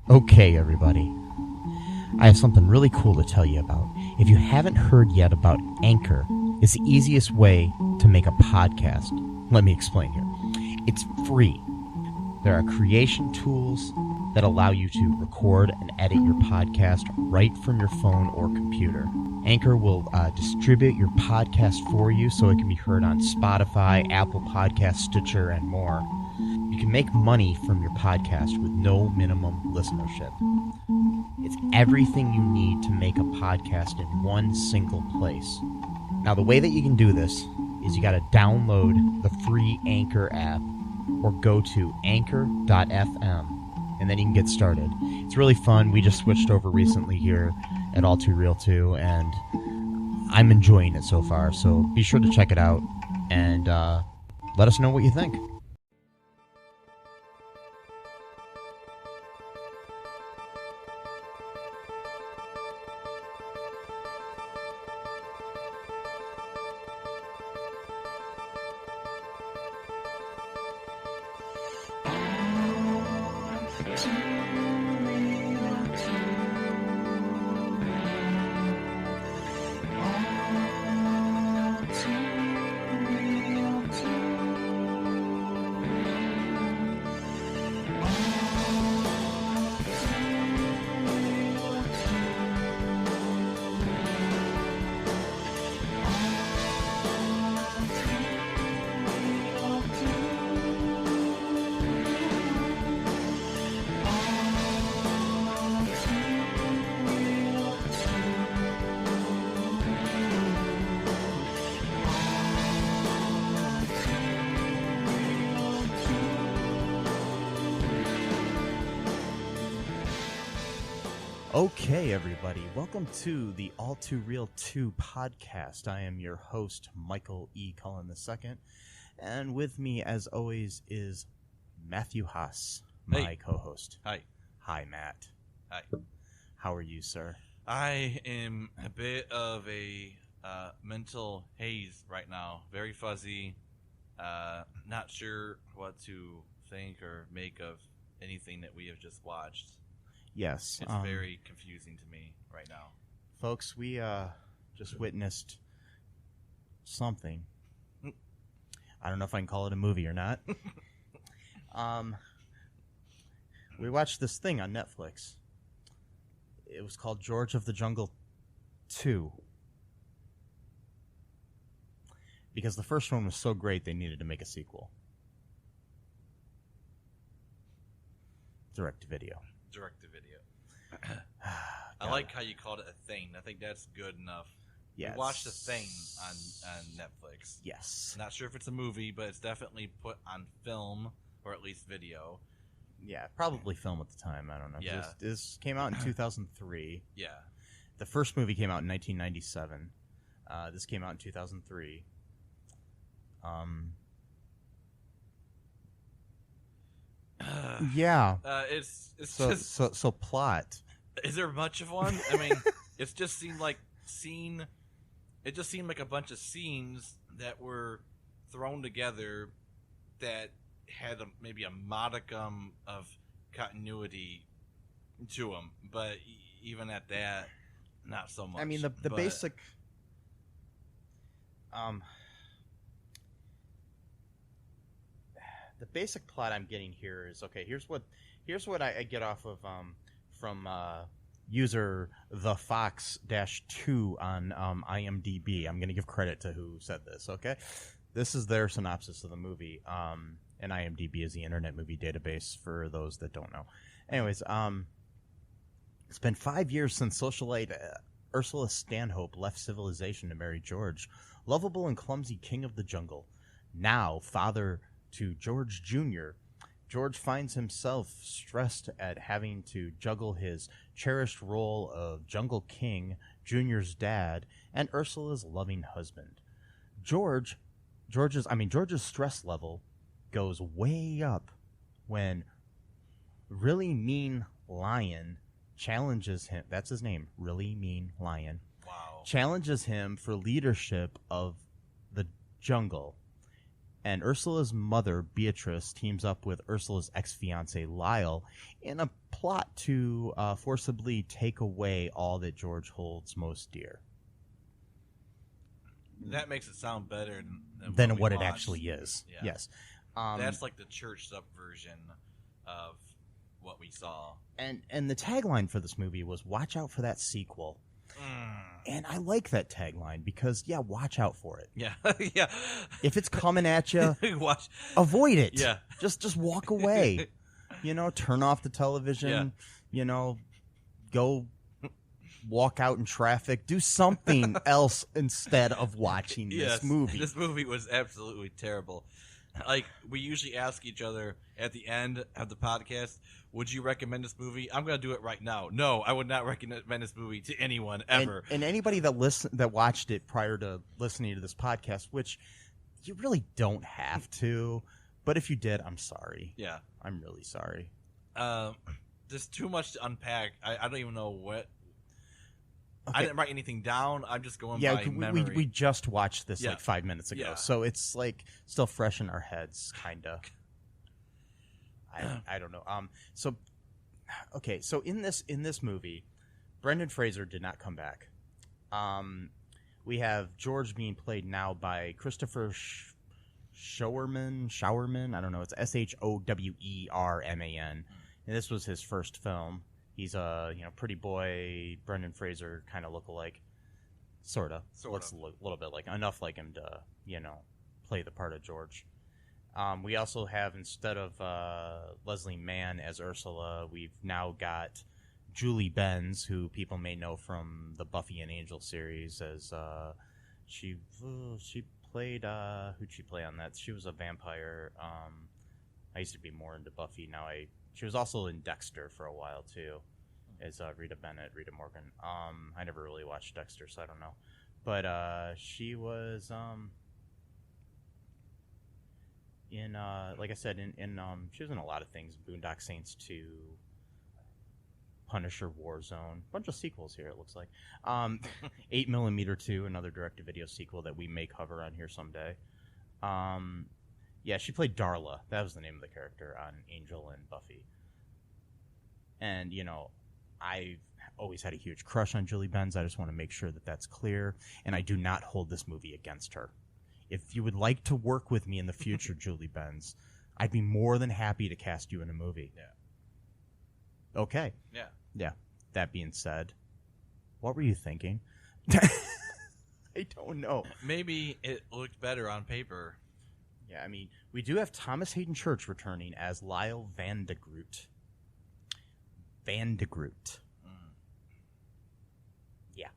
Okay, everybody. I have something really cool to tell you about. If you haven't heard yet about Anchor, it's the easiest way to make a podcast. Let me explain here. It's free. There are creation tools that allow you to record and edit your podcast right from your phone or computer. Anchor will distribute your podcast for you so it can be heard on Spotify, Apple Podcasts, Stitcher, and more. You can make money from your podcast with no minimum listenership. It's everything you need to make a podcast in one single place. Now, the way that you can do this is you got to download the free Anchor app or go to anchor.fm, and then you can get started. It's really fun. We just switched over recently here at All2Real2, and I'm enjoying it so far. So be sure to check it out and let us know what you think. Okay, everybody, welcome to the All2Real2 podcast. I am your host, Michael E. Cullen II, and with me, as always, is Matthew Haas, my co-host. Hi. Hi, Matt. Hi. How are you, sir? I am a bit of a mental haze right now. Very fuzzy. Not sure what to think or make of anything that we have just watched. Yes. It's very confusing to me right now. Folks, we just witnessed something. I don't know if I can call it a movie or not. We watched this thing on Netflix. It was called George of the Jungle 2. Because the first one was so great, they needed to make a sequel. Direct to video. Direct to video. I like how you called it a thing. I think that's good enough. Yes. We watched a thing on Netflix. Yes. Not sure if it's a movie, but it's definitely put on film or at least video. Yeah, probably film at the time. I don't know. Yeah. This came out in 2003. Yeah. The first movie came out in 1997. This came out in 2003. Yeah. It's so plot. Is there much of one? I mean, it just seemed like a bunch of scenes that were thrown together that had maybe a modicum of continuity to them, but even at that, not so much. I mean, the basic. The basic plot I'm getting here is okay. Here's what I get off of from user thefox-2 on IMDb. I'm going to give credit to who said this. Okay, this is their synopsis of the movie. And IMDb is the Internet Movie Database for those that don't know. Anyways, it's been 5 years since socialite Ursula Stanhope left civilization to marry George, lovable and clumsy king of the jungle. Now, father to George Jr., George finds himself stressed at having to juggle his cherished role of Jungle King, Junior's dad, and Ursula's loving husband. George's stress level goes way up when Really Mean Lion challenges him. That's his name, Really Mean Lion. Wow. Challenges him for leadership of the jungle. And Ursula's mother, Beatrice, teams up with Ursula's ex-fiance, Lyle, in a plot to forcibly take away all that George holds most dear. That makes it sound better than what we it watched. actually is. Yeah. Yes. That's like the churched up version of what we saw. And the tagline for this movie was "Watch out for that sequel." And I like that tagline because, yeah, watch out for it. Yeah, yeah. If it's coming at you, Watch. avoid it. Yeah. Just walk away. Turn off the television. Go walk out in traffic. Do something else instead of watching this movie. This movie was absolutely terrible. Like, we usually ask each other at the end of the podcast, would you recommend this movie? I'm going to do it right now. No, I would not recommend this movie to anyone ever. And anybody that watched it prior to listening to this podcast, which you really don't have to, but if you did, I'm sorry. Yeah. I'm really sorry. There's too much to unpack. I don't even know what. Okay. I didn't write anything down. I'm just going by memory. We just watched this like 5 minutes ago, Yeah. so it's like still fresh in our heads, kind of. I don't know. So in this movie, Brendan Fraser did not come back. We have George being played now by Christopher Showerman. I don't know. It's Showerman, and this was his first film. He's a pretty boy Brendan Fraser kind of lookalike, sorta. Looks a little bit like enough like him to play the part of George. We also have, instead of Leslie Mann as Ursula, we've now got Julie Benz, who people may know from the Buffy and Angel series, as she played who'd she play on that? She was a vampire. I used to be more into Buffy. She was also in Dexter for a while too, as Rita Morgan. I never really watched Dexter, so I don't know. But she was in like I said, she was in a lot of things. Boondock Saints 2, Punisher, Warzone, bunch of sequels here. It looks like 8mm 2, another direct-to-video sequel that we may cover on here someday. Yeah, she played Darla. That was the name of the character on Angel and Buffy. And, I've always had a huge crush on Julie Benz. I just want to make sure that that's clear. And I do not hold this movie against her. If you would like to work with me in the future, Julie Benz, I'd be more than happy to cast you in a movie. Yeah. Okay. Yeah. Yeah. That being said, what were you thinking? I don't know. Maybe it looked better on paper. Yeah, I mean, we do have Thomas Hayden Church returning as Lyle Van de Groot. Yeah.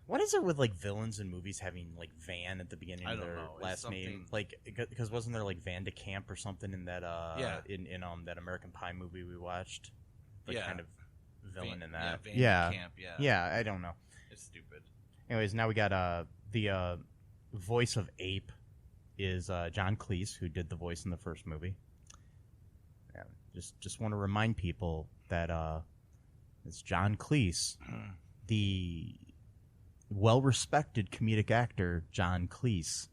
What is it with like villains in movies having like Van at the beginning of their last name? Like, because wasn't there like Van de Camp or something in that in that American Pie movie we watched? Like kind of villain in that. Van de Camp, Yeah, I don't know. It's stupid. Anyways, now we got the voice of Ape is John Cleese, who did the voice in the first movie. Yeah, just want to remind people that it's John Cleese, the well-respected comedic actor John Cleese.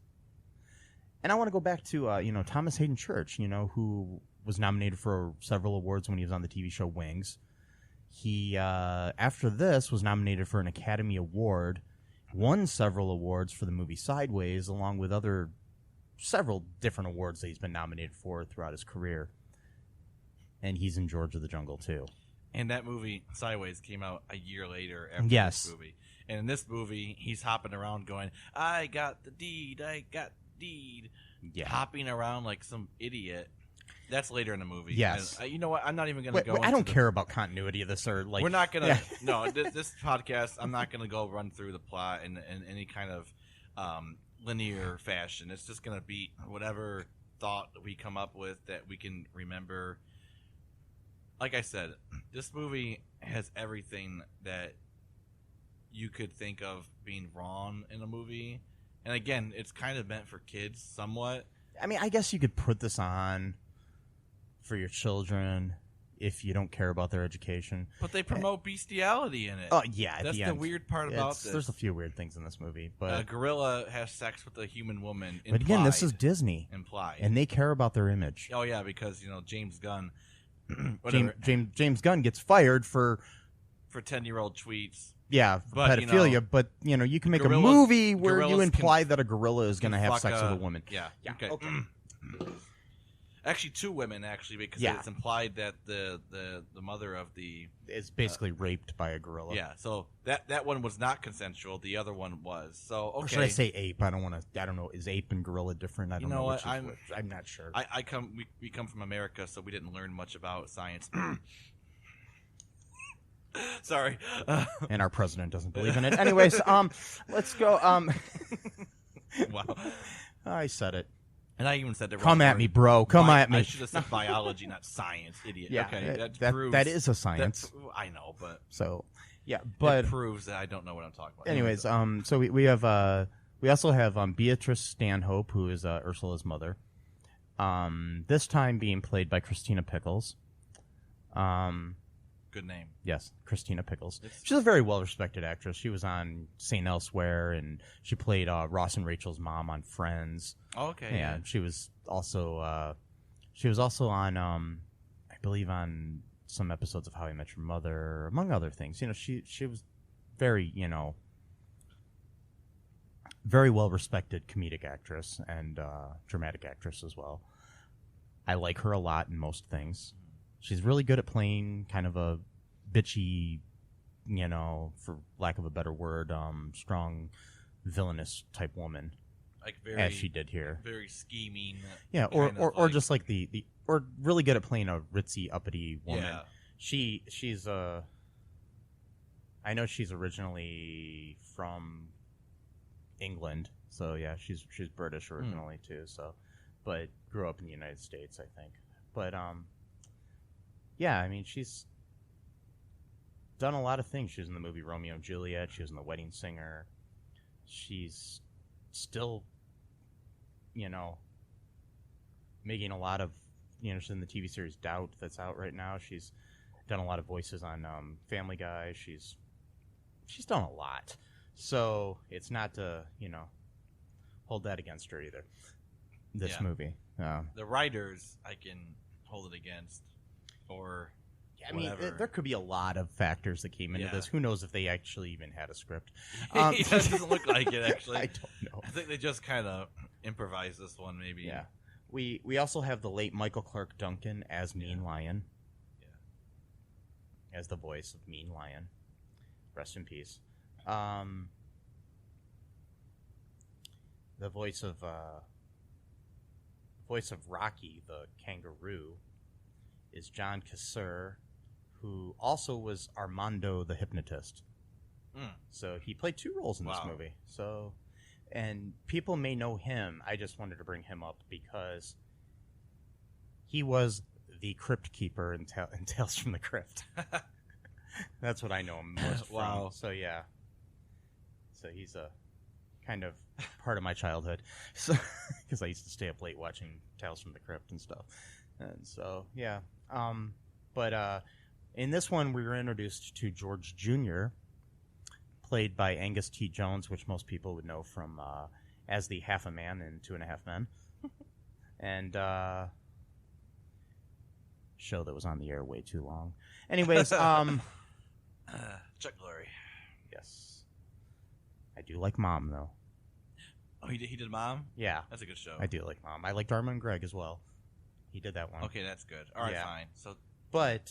And I want to go back to Thomas Hayden Church, who was nominated for several awards when he was on the TV show Wings. He after this was nominated for an Academy Award, won several awards for the movie Sideways, along with several different awards that he's been nominated for throughout his career. And he's in George of the Jungle, too. And that movie, Sideways, came out a year later after this movie. And in this movie, he's hopping around going, I got the deed. Yeah. Hopping around like some idiot. That's later in the movie. Yes. And, you know what? I'm not even going to go I don't care about continuity of this. Or like, we're not going to... No, this podcast, I'm not going to go run through the plot in any kind of linear fashion. It's just going to be whatever thought we come up with that we can remember. Like I said, this movie has everything that you could think of being wrong in a movie. And again, it's kind of meant for kids somewhat. I mean, I guess you could put this on for your children if you don't care about their education. But they promote bestiality in it. Oh, yeah. That's the weird part about this. There's a few weird things in this movie. But a gorilla has sex with a human woman. But again, this is Disney. Implied. And they care about their image. Oh, yeah, because, James Gunn James Gunn gets fired for 10-year-old tweets. Yeah, for But, pedophilia, but you can make a movie where you imply that a gorilla is going to have sex with a woman. Yeah. Okay. Actually, 2 women, because Yeah. it's implied that the mother of the Is basically raped by a gorilla. yeah. So that one was not consensual. The other one was. So okay. Or should I say ape? I don't want to. I don't know. Is ape and gorilla different? I don't know. What? I'm not sure. We come from America, so we didn't learn much about science. Sorry. And our president doesn't believe in it. Anyways, let's go. Wow. I said it. And I even said it wrong. Come at me, bro. Come at me. I should have said biology, not science, idiot. Yeah, okay, that is a science. I know, but so yeah, but it proves that I don't know what I'm talking about. Anyways, so we have we also have Beatrice Stanhope, who is Ursula's mother. This time being played by Christina Pickles. Good name. Yes, Christina Pickles. She's a very well-respected actress. She was on St. Elsewhere, and she played Ross and Rachel's mom on Friends. Oh, okay. Yeah, she was also on, I believe, on some episodes of How I Met Your Mother, among other things. She was very, very well-respected comedic actress and dramatic actress as well. I like her a lot in most things. She's really good at playing kind of a bitchy, for lack of a better word, strong, villainous type woman. Like very, as she did here. Very scheming. Yeah, or just like or really good at playing a ritzy, uppity woman. Yeah. She's I know she's originally from England, so yeah, she's British originally too. So, but grew up in the United States, I think. But yeah, I mean, she's done a lot of things. She was in the movie Romeo and Juliet. She was in The Wedding Singer. She's still, making a lot of, she's in the TV series Doubt that's out right now. She's done a lot of voices on Family Guy. She's done a lot. So it's not to, hold that against her either. This movie. The writers, I can hold it against. Or I mean, there could be a lot of factors that came into this. Who knows if they actually even had a script? It doesn't look like it, actually. I don't know. I think they just kind of improvised this one, maybe. Yeah. We also have the late Michael Clark Duncan as Mean Lion. Yeah. As the voice of Mean Lion. Rest in peace. The voice of Rocky the kangaroo is John Kassir, who also was Armando the hypnotist. So he played 2 roles in this movie. So, and people may know him. I just wanted to bring him up because he was the crypt keeper in Tales from the Crypt. That's what I know him most from. So yeah. So he's a kind of part of my childhood. So because I used to stay up late watching Tales from the Crypt and stuff. And so, yeah. But in this one, we were introduced to George Jr., played by Angus T. Jones, which most people would know from as the half a man in 2.5 Men. And show that was on the air way too long. Anyways, Chuck Lorre. Yes. I do like Mom, though. Oh, he did Mom? Yeah. That's a good show. I do like Mom. I like Dharma and Greg as well. He did that one. Okay, that's good. All right, fine. So, but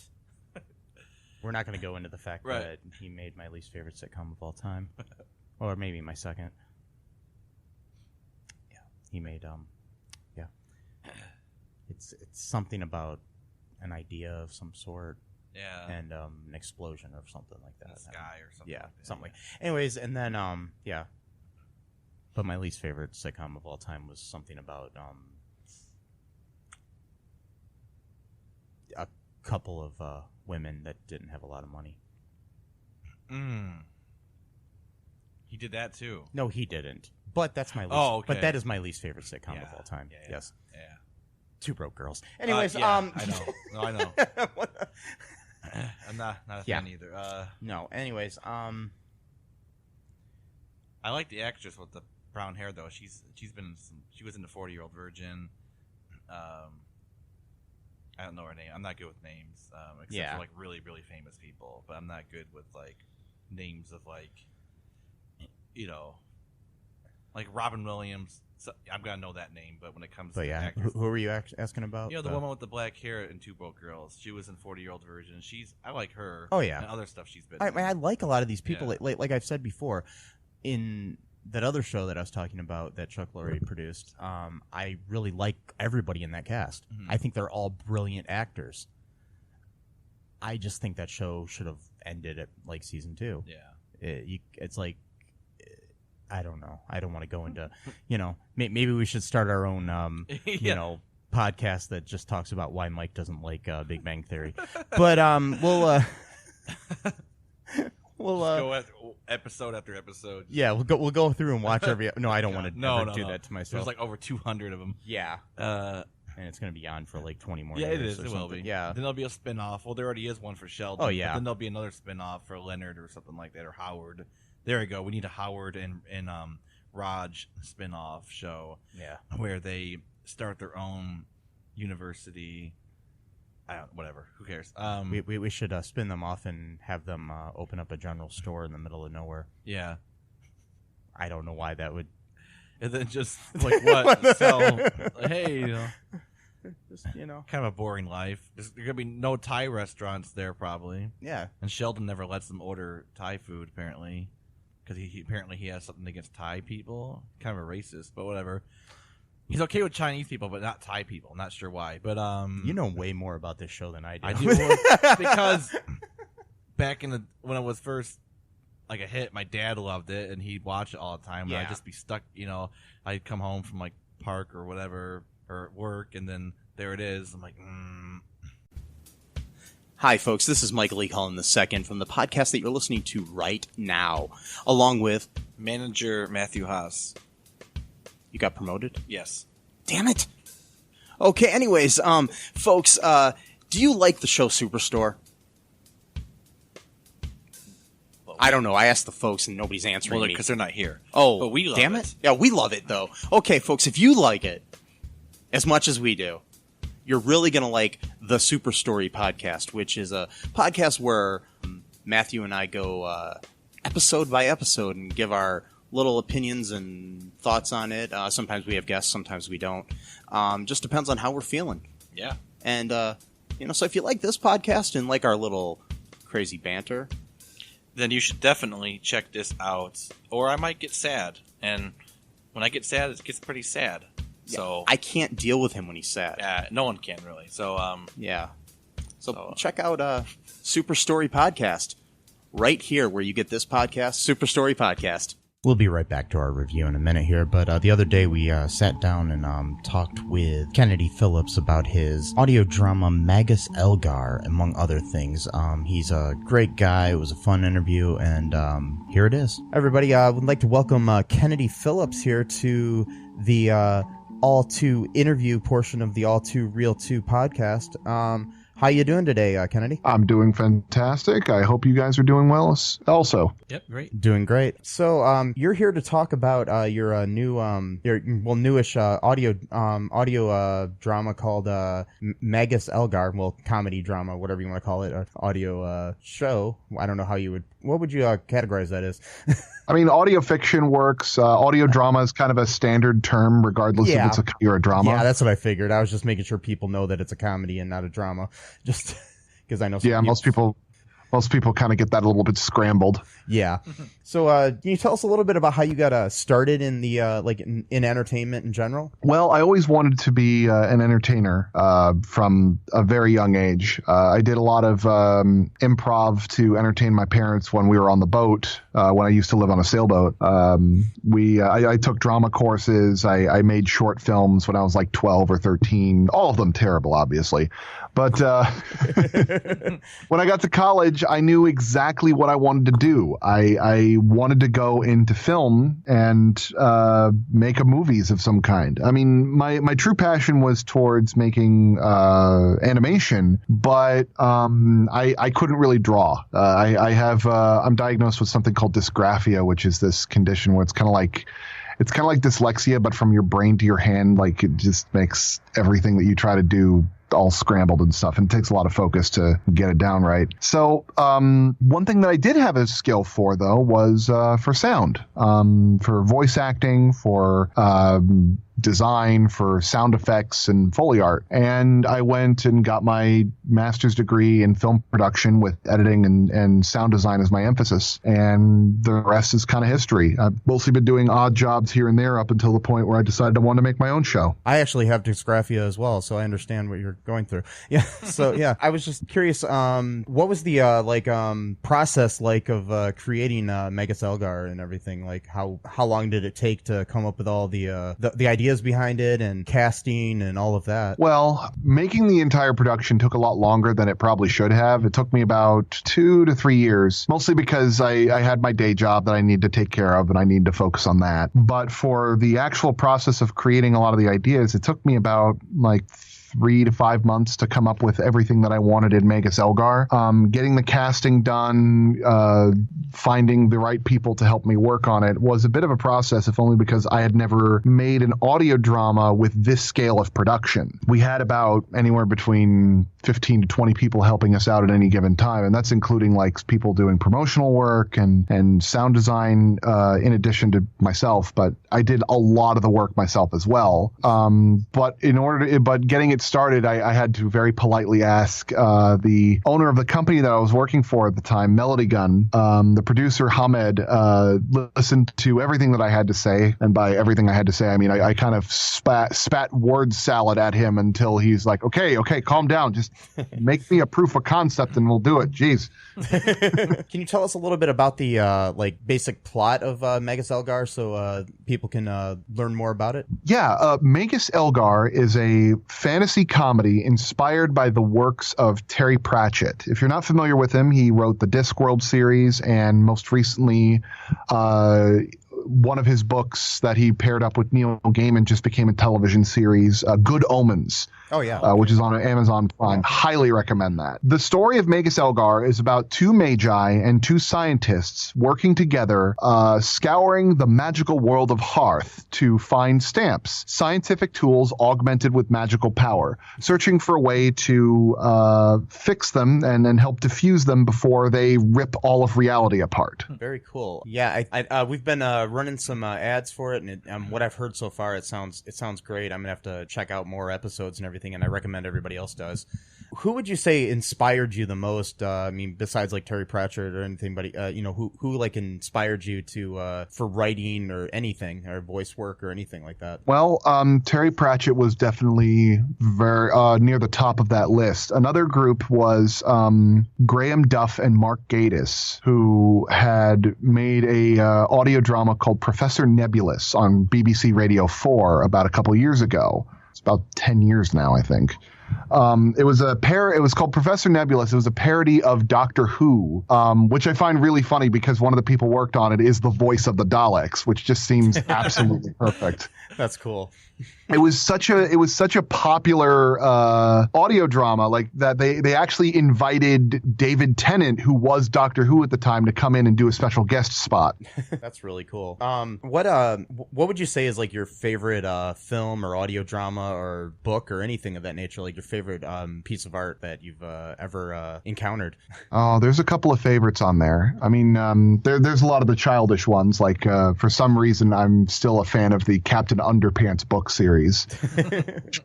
we're not going to go into the fact that he made my least favorite sitcom of all time, or maybe my second. Yeah, he made it's something about an idea of some sort. Yeah. And an explosion or something like that. In the sky or something. Yeah, something like. Anyways, and then yeah. But my least favorite sitcom of all time was something about a couple of women that didn't have a lot of money. He did that too. No, he didn't. But that's my least. Oh, okay. But that is my least favorite sitcom of all time. Yeah, yes. Yeah. 2 Broke Girls. Anyways, I know. No, I know. I'm not a fan either. No. Anyways, I like the actress with the brown hair though. She was in the 40-Year-Old Virgin. I don't know her name. I'm not good with names, except for like really, really famous people. But I'm not good with like names of like, like Robin Williams. So I'm gonna know that name, but when it comes to actors, who were you asking about? The woman with the black hair in Two Broke Girls. She was in 40-Year-Old Virgin. I like her. Oh yeah, and other stuff she's been. I like a lot of these people. Yeah. Like I've said before, in that other show that I was talking about that Chuck Lorre produced, I really like everybody in that cast. Mm-hmm. I think they're all brilliant actors. I just think that show should have ended at like season 2. Yeah, it's like. I don't know. I don't want to go into, maybe we should start our own, podcast that just talks about why Mike doesn't like Big Bang Theory. But we'll go episode after episode. Yeah, we'll go through and watch every. No, I don't want to do that to myself. There's like over 200 of them. Yeah. And it's going to be on for like 20 more years. Yeah, it is. It will be. Yeah. Then there'll be a spin-off. Well, there already is one for Sheldon. Oh, yeah. But then there'll be another spin-off for Leonard or something like that, or Howard. There we go. We need a Howard and Raj spin-off show. Yeah. Where they start their own university. Whatever. Who cares? We should spin them off and have them open up a general store in the middle of nowhere. Yeah. I don't know why that would. And then just like what? So hey, just kind of a boring life. There's gonna be no Thai restaurants there probably. Yeah. And Sheldon never lets them order Thai food apparently. Because he has something against Thai people. Kind of a racist, but whatever. He's okay with Chinese people, but not Thai people. Not sure why. But you know way more about this show than I do. I do because back when it was first like a hit, my dad loved it and he'd watch it all the time. And I'd just be stuck. I'd come home from like park or whatever or work, and then there it is. I'm like, Hi, folks. This is Michael E. Cullen II from the podcast that you're listening to right now, along with manager Matthew Haas. You got promoted? Yes. Damn it. Okay. Anyways, folks, do you like the show Superstore? Well, I don't know. I asked the folks and nobody's answering me because they're not here. Oh, but we love damn it. Yeah, we love it though. Okay, folks, if you like it as much as we do, you're really going to like the Super Story podcast, which is a podcast where Matthew and I go episode by episode and give our little opinions and thoughts on it. Sometimes we have guests, sometimes we don't. Just depends on how we're feeling. Yeah. And, so if you like this podcast and like our little crazy banter, then you should definitely check this out. Or I might get sad. And when I get sad, it gets pretty sad. So I can't deal with him when he's sad. Yeah, no one can really. So yeah. So check out Super Story Podcast right here where you get this podcast, Super Story Podcast. We'll be right back to our review in a minute here, but the other day we sat down and talked with Kennedy Phillips about his audio drama Magus Elgar, among other things. He's a great guy. It was a fun interview, and here it is. Everybody, I would like to welcome Kennedy Phillips here to the All2Interview portion of the All2 Real 2 podcast. How you doing today, Kennedy? I'm doing fantastic. I hope you guys are doing well also. Yep, great. Doing great. So, you're here to talk about your newish audio drama called Magus Elgar, comedy drama, whatever you want to call it, audio show. I don't know what would you categorize that as? I mean, audio fiction works. Audio drama is kind of a standard term, regardless if it's a comedy or a drama. Yeah, that's what I figured. I was just making sure people know that it's a comedy and not a drama, just because I know. Most people kind of get that a little bit scrambled. Yeah. So, can you tell us a little bit about how you got started in the in entertainment in general? Well, I always wanted to be an entertainer from a very young age. I did a lot of improv to entertain my parents when we were on the boat. When I used to live on a sailboat, I took drama courses. I made short films when I was like 12 or 13. All of them terrible, obviously. But when I got to college, I knew exactly what I wanted to do. I wanted to go into film and make movies of some kind. I mean, my true passion was towards making animation, but I couldn't really draw. I'm diagnosed with something called dysgraphia, which is this condition where it's kind of like dyslexia, but from your brain to your hand. Like, it just makes everything that you try to do all scrambled and stuff, and it takes a lot of focus to get it down right. So one thing that I did have a skill for, though, was for sound, for voice acting, for design, for sound effects and Foley art. And I went and got my master's degree in film production with editing and sound design as my emphasis. And the rest is kind of history. I've mostly been doing odd jobs here and there up until the point where I decided I wanted to make my own show. I actually have dysgraphia as well, so I understand what you're going through. Yeah. So yeah, I was just curious, what was the process like of creating Megas Elgar and everything? Like how long did it take to come up with all the ideas behind it and casting and all of that? Well, making the entire production took a lot longer than it probably should have. It took me about 2 to 3 years, mostly because I had my day job that I needed to take care of and I needed to focus on that. But for the actual process of creating a lot of the ideas, it took me about 3 to 5 months to come up with everything that I wanted in Megas Elgar. Getting the casting done, finding the right people to help me work on it was a bit of a process, if only because I had never made an audio drama with this scale of production. We had about anywhere between 15 to 20 people helping us out at any given time, and that's including people doing promotional work and sound design in addition to myself, but I did a lot of the work myself as well. But getting it started, I had to very politely ask the owner of the company that I was working for at the time, Melody Gun, the producer Hamed, listened to everything that I had to say, and by everything I had to say, I mean I kind of spat word salad at him until he's like, okay, calm down, just make me a proof of concept and we'll do it. Jeez. Can you tell us a little bit about the basic plot of Megas Elgar so people can learn more about it? Yeah, Megas Elgar is a fantasy comedy inspired by the works of Terry Pratchett. If you're not familiar with him, he wrote the Discworld series, and most recently one of his books that he paired up with Neil Gaiman just became a television series, Good Omens. Oh, yeah. Which is on Amazon Prime. Highly recommend that. The story of Megas Elgar is about 2 magi and 2 scientists working together, scouring the magical world of Hearth to find stamps, scientific tools augmented with magical power, searching for a way to fix them and help diffuse them before they rip all of reality apart. Very cool. Yeah, we've been running some ads for it, and what I've heard so far, it sounds great. I'm gonna have to check out more episodes and everything, and I recommend everybody else does. Who would you say inspired you the most? I mean, besides Terry Pratchett or anything, but who inspired you to for writing or anything, or voice work or anything like that? Well, Terry Pratchett was definitely very near the top of that list. Another group was Graham Duff and Mark Gatiss, who had made a audio drama called Professor Nebulous on BBC Radio 4 about a couple years ago. It's about 10 years now, I think. It was called Professor Nebulous. It was a parody of Doctor Who, which I find really funny because one of the people worked on it is the voice of the Daleks, which just seems absolutely perfect. That's cool. It was such a popular audio drama that they actually invited David Tennant, who was Doctor Who at the time, to come in and do a special guest spot. That's really cool. What would you say is your favorite film or audio drama or book or anything of that nature? Your favorite piece of art that you've ever encountered? Oh, there's a couple of favorites on there. I mean, there's a lot of the childish ones. For some reason, I'm still a fan of the Captain Underpants book series.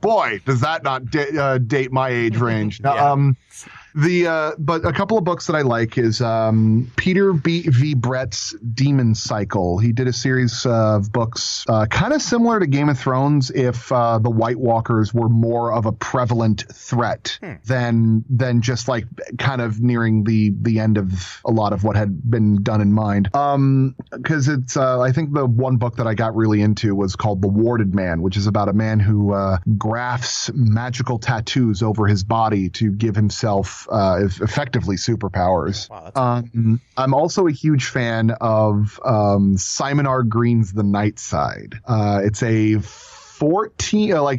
Boy, does that not date my age range. Yeah. But a couple of books that I like is Peter V. Brett's Demon Cycle. He did a series of books kind of similar to Game of Thrones if the White Walkers were more of a prevalent threat than just kind of nearing the end of a lot of what had been done in mind. Because it's I think the one book that I got really into was called The Warded Man, which is about a man who grafts magical tattoos over his body to give himself effectively superpowers. Wow, I'm also a huge fan of Simon R. Green's The Night Side. It's a 14 I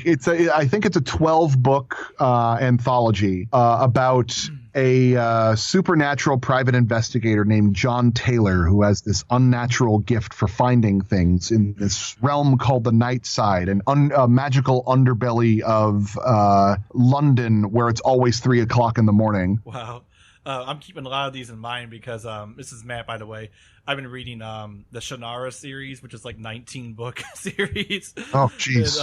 think it's a 12 book anthology about a supernatural private investigator named John Taylor, who has this unnatural gift for finding things in this realm called the Night Side, a magical underbelly of London, where it's always 3 o'clock in the morning. Wow. I'm keeping a lot of these in mind because this is Matt, by the way. I've been reading the Shannara series, which is like 19-book series. Oh, jeez.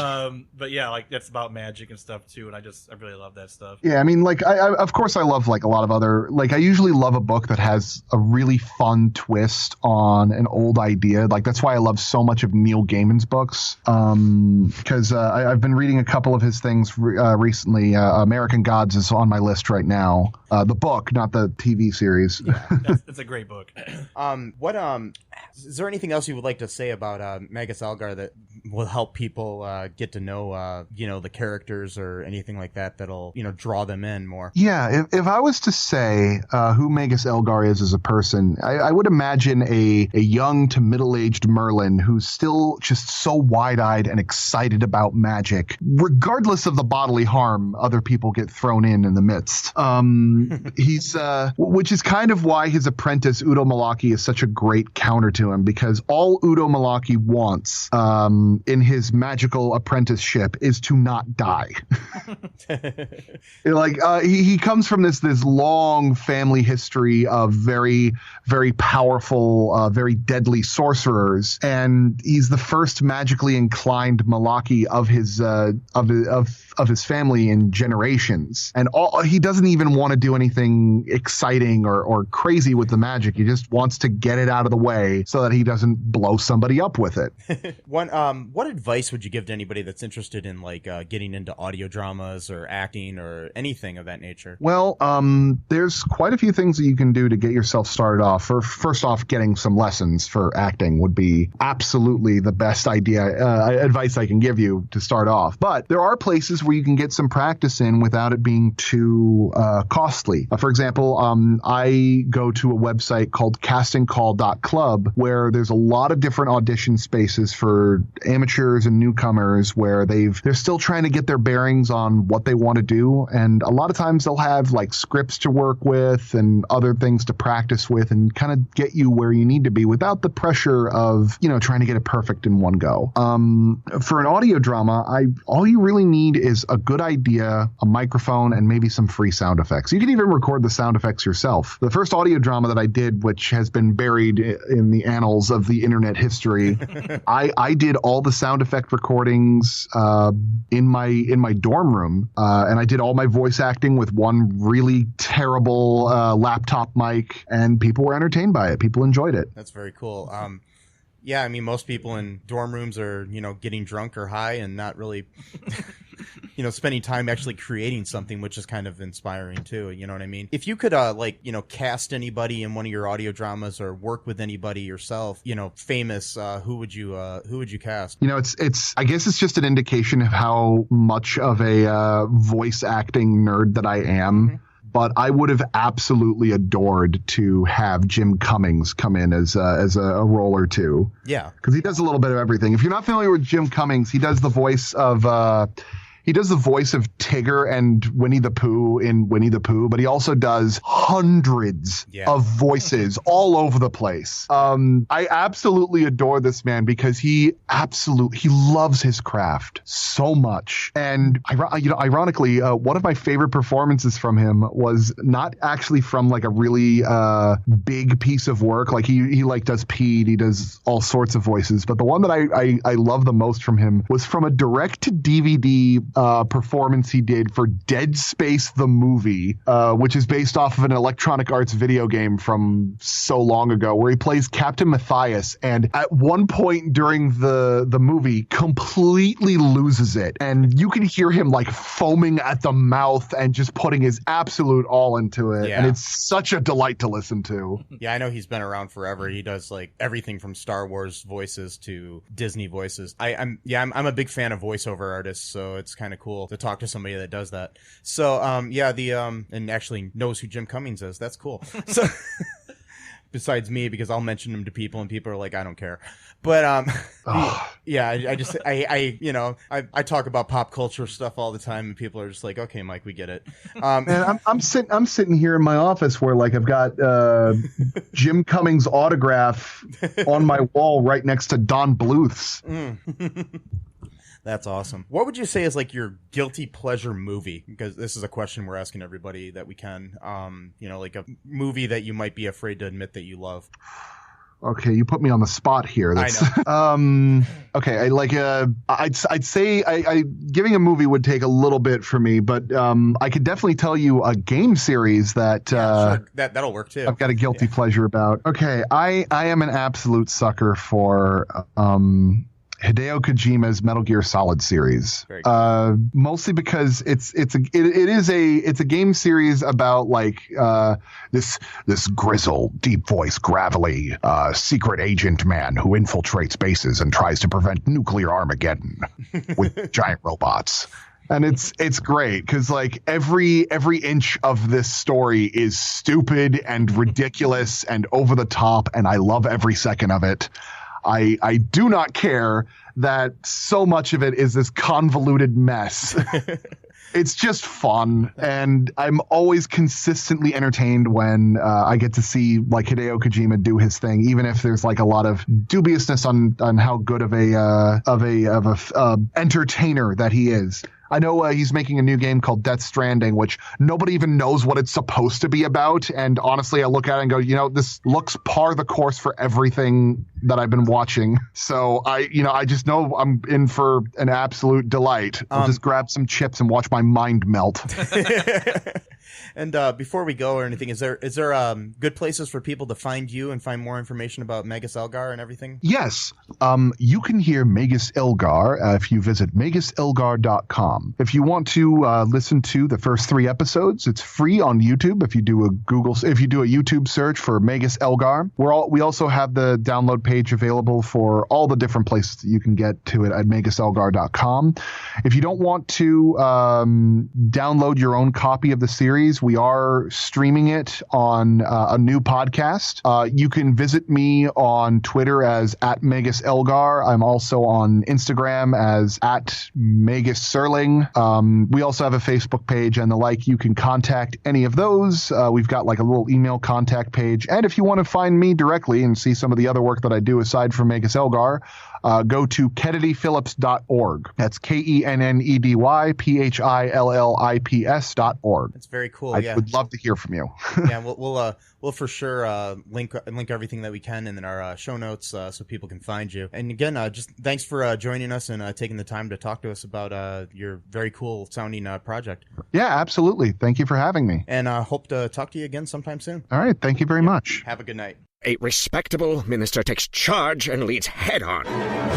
But yeah, like that's about magic and stuff too, and I really love that stuff. Yeah, I mean, like, I of course I love like a lot of other, like I usually love a book that has a really fun twist on an old idea. Like that's why I love so much of Neil Gaiman's books, because I've been reading a couple of his things recently. American Gods is on my list right now. The book, not the TV series. Yeah, it's a great book. Is there anything else you would like to say about Magus Algar that will help people get to know the characters or anything like that that'll draw them in more? Yeah, if I was to say who Magus Elgar is as a person, I would imagine a young to middle-aged Merlin who's still just so wide-eyed and excited about magic, regardless of the bodily harm other people get thrown in the midst. He's which is kind of why his apprentice Udo Malaki is such a great counter to him, because all Udo Malaki wants in his magical apprenticeship is to not die. He comes from this long family history of very, very powerful, very deadly sorcerers, and he's the first magically inclined Malaki of his family in generations. And he doesn't even want to do anything exciting or crazy with the magic. He just wants to get it out of the way so that he doesn't blow somebody up with it. What advice would you give to anybody that's interested in getting into audio dramas or acting or anything of that nature? Well, there's quite a few things that you can do to get yourself started off. First off, getting some lessons for acting would be absolutely the best advice I can give you to start off. But there are places where you can get some practice in without it being too costly. For example, I go to a website called castingcall.club, where there's a lot of different audition spaces for amateurs and newcomers where they're still trying to get their bearings on what they want to do. And a lot of times they'll have like scripts to work with and other things to practice with and kind of get you where you need to be without the pressure of, trying to get it perfect in one go. For an audio drama, all you really need is a good idea, a microphone, and maybe some free sound effects. You can even record the sound effects yourself. The first audio drama that I did, which has been buried in the annals of the internet history, I did all the sound effect recordings in my dorm room, and I did all my voice acting with one really terrible laptop mic, and people were entertained by it. People enjoyed it. That's very cool. Yeah, I mean, most people in dorm rooms are, getting drunk or high and not really, spending time actually creating something, which is kind of inspiring too. You know what I mean? If you could, cast anybody in one of your audio dramas or work with anybody yourself, famous, who would you cast? I guess it's just an indication of how much of a voice acting nerd that I am. Mm-hmm. But I would have absolutely adored to have Jim Cummings come in as a role or two. Yeah. Because he does a little bit of everything. If you're not familiar with Jim Cummings, he does the voice of Tigger and Winnie the Pooh in Winnie the Pooh, but he also does hundreds of voices all over the place. I absolutely adore this man because he loves his craft so much. And ironically, one of my favorite performances from him was not actually from like a really big piece of work. Like he does Pete, he does all sorts of voices, but the one that I love the most from him was from a direct to DVD performance he did for Dead Space the movie, which is based off of an Electronic Arts video game from so long ago, where he plays Captain Matthias, and at one point during the movie completely loses it, and you can hear him like foaming at the mouth and just putting his absolute all into it. And it's such a delight to listen to. Yeah, I know he's been around forever. He does like everything from Star Wars voices to Disney voices. I'm a big fan of voiceover artists, so it's kind of cool to talk to somebody that does that. So and actually knows who Jim Cummings is. That's cool. So besides me, because I'll mention them to people and people are like, I don't care. But yeah, I talk about pop culture stuff all the time, and people are just like, okay, Mike, we get it. Man, I'm sitting here in my office where like I've got Jim Cummings' autograph on my wall right next to Don Bluth's. That's awesome. What would you say is like your guilty pleasure movie? Because this is a question we're asking everybody that we can. Like a movie that you might be afraid to admit that you love. Okay, you put me on the spot here. That's, I know. Okay, I'd say giving a movie would take a little bit for me, but I could definitely tell you a game series that sure. That'll work too. I've got a guilty pleasure about. Okay, I am an absolute sucker for Hideo Kojima's Metal Gear Solid series, mostly because it's a game series about like this grizzled, deep voice, gravelly secret agent man who infiltrates bases and tries to prevent nuclear Armageddon with giant robots. And it's great because like every inch of this story is stupid and ridiculous and over the top, and I love every second of it. I do not care that so much of it is this convoluted mess. It's just fun, and I'm always consistently entertained when I get to see like Hideo Kojima do his thing, even if there's like a lot of dubiousness on how good of a entertainer that he is. I know he's making a new game called Death Stranding, which nobody even knows what it's supposed to be about. And honestly, I look at it and go, this looks par the course for everything that I've been watching. So I just know I'm in for an absolute delight. I'll just grab some chips and watch my mind melt. And before we go or anything, is there good places for people to find you and find more information about Magus Elgar and everything? Yes. You can hear Magus Elgar if you visit maguselgar.com. If you want to listen to the first 3 episodes, it's free on YouTube. If you do a YouTube search for Magus Elgar, we also have the download page available for all the different places that you can get to it at maguselgar.com. If you don't want to download your own copy of the series, we are streaming it on a new podcast. You can visit me on Twitter as @MagusElgar. I'm also on Instagram as @MagusSerling. We also have a Facebook page and the like. You can contact any of those. We've got like a little email contact page. And if you want to find me directly and see some of the other work that I do aside from Magus Elgar, go to kennedyphillips.org. That's KennedyPhillips.org. That's very cool. I would love to hear from you. Yeah, we'll for sure link everything that we can in our show notes so people can find you. And again, just thanks for joining us and taking the time to talk to us about your very cool sounding project. Yeah, absolutely. Thank you for having me. And hope to talk to you again sometime soon. All right. Thank you very much. Have a good night. A respectable minister takes charge and leads head-on.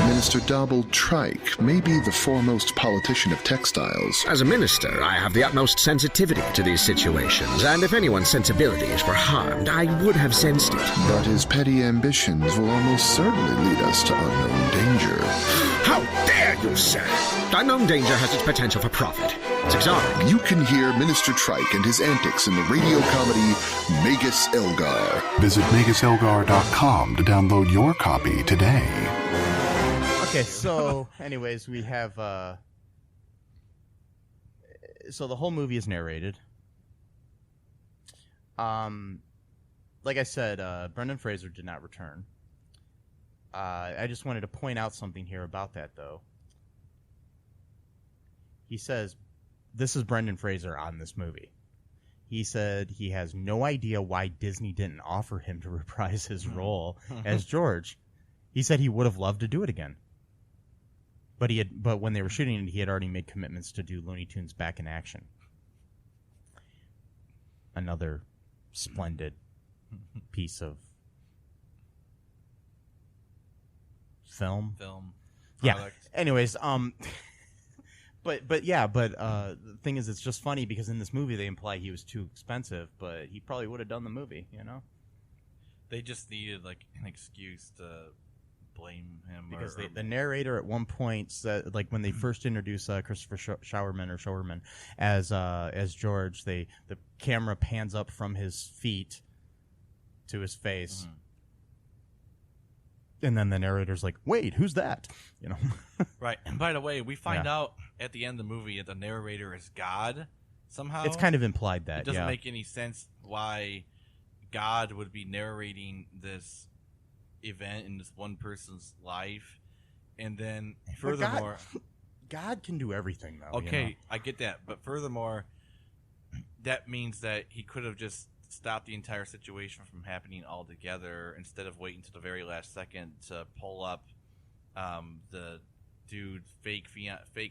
Minister Dobble Trike may be the foremost politician of textiles. As a minister, I have the utmost sensitivity to these situations, and if anyone's sensibilities were harmed, I would have sensed it. But his petty ambitions will almost certainly lead us to unknown danger. How dare you, sir! Unknown danger has its potential for profit. It's exotic. You can hear Minister Trike and his antics in the radio comedy Magus Elgar. Visit maguselgar.com to download your copy today. Okay, so anyways, we have so the whole movie is narrated. Like I said, Brendan Fraser did not return. I just wanted to point out something here about that, though. He says, this is Brendan Fraser on this movie. He said he has no idea why Disney didn't offer him to reprise his role as George. He said he would have loved to do it again. But when they were shooting it, he had already made commitments to do Looney Tunes Back in Action. Another splendid piece of film. Yeah. Anyways, But the thing is, it's just funny because in this movie they imply he was too expensive, but he probably would have done the movie, They just needed like an excuse to blame him. Because the narrator at one point said, like when they first introduced Christopher Showerman as George, the camera pans up from his feet to his face. And then the narrator's like, wait, who's that? You know? Right. And by the way, we find out at the end of the movie that the narrator is God somehow. It's kind of implied that, it doesn't make any sense why God would be narrating this event in this one person's life. And then furthermore... God can do everything, though. Okay, you know? I get that. But furthermore, that means that he could have just stopped the entire situation from happening altogether instead of waiting to the very last second to pull up the dude's fake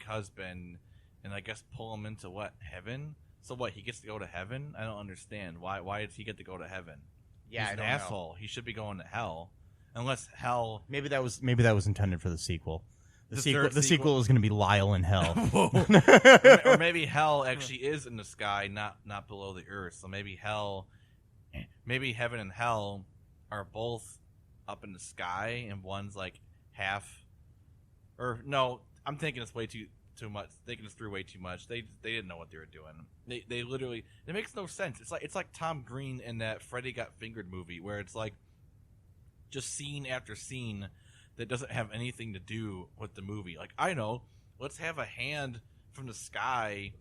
husband and I guess pull him into heaven? So what, he gets to go to heaven? I don't understand. Why does he get to go to heaven? Yeah, He's an asshole. He should be going to hell. Unless hell... Maybe that was intended for the sequel. The sequel is going to be Lyle in hell. Or maybe hell actually is in the sky, not below the earth. So maybe heaven and hell are both up in the sky, and one's like half. Or no, I'm thinking it's way too much. Thinking this through way too much. They didn't know what they were doing. They literally, it makes no sense. It's like Tom Green in that Freddy Got Fingered movie, where it's like just scene after scene that doesn't have anything to do with the movie. Like, I know, let's have a hand from the sky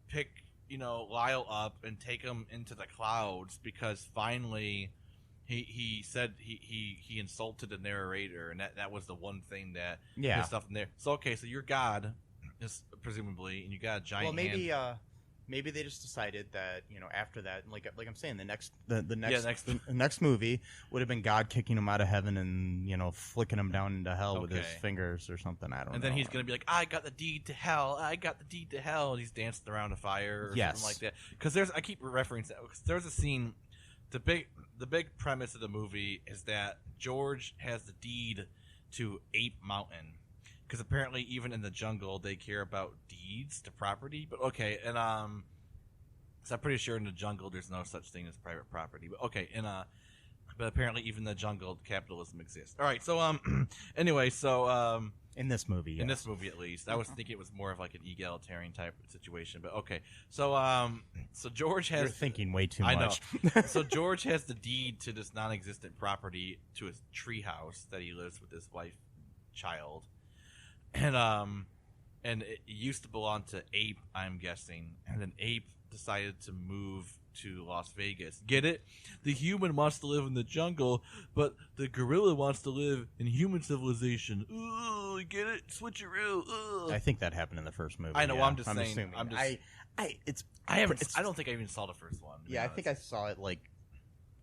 pick, Lyle up and take him into the clouds because finally he said he insulted the narrator, and that was the one thing that the stuff in there. So okay, so you're God, presumably, and you got a giant hand. Maybe they just decided that after that, like I'm saying, the next movie would have been God kicking him out of heaven and flicking him down into hell with his fingers or something. I don't know. And then he's gonna be like, "I got the deed to hell. I got the deed to hell." And he's dancing around a fire or something like that. Because I keep referencing that. There's a scene. The big premise of the movie is that George has the deed to Ape Mountain. Because apparently, even in the jungle, they care about deeds to property. But okay, and so I'm pretty sure in the jungle there's no such thing as private property. But okay, but apparently even in the jungle, capitalism exists. All right, so anyway, so in this movie, in this movie at least, I was thinking it was more of like an egalitarian type of situation. But okay, so so George has. You're thinking way too much. I know. So George has the deed to this non-existent property to his treehouse that he lives with his wife, child. And it used to belong to Ape, I'm guessing. And then Ape decided to move to Las Vegas. Get it? The human wants to live in the jungle, but the gorilla wants to live in human civilization. Ooh, get it? Switcheroo. Ugh. I think that happened in the first movie. I know. Yeah. I'm just saying. Assuming. I don't think I even saw the first one. Yeah, I think I saw it like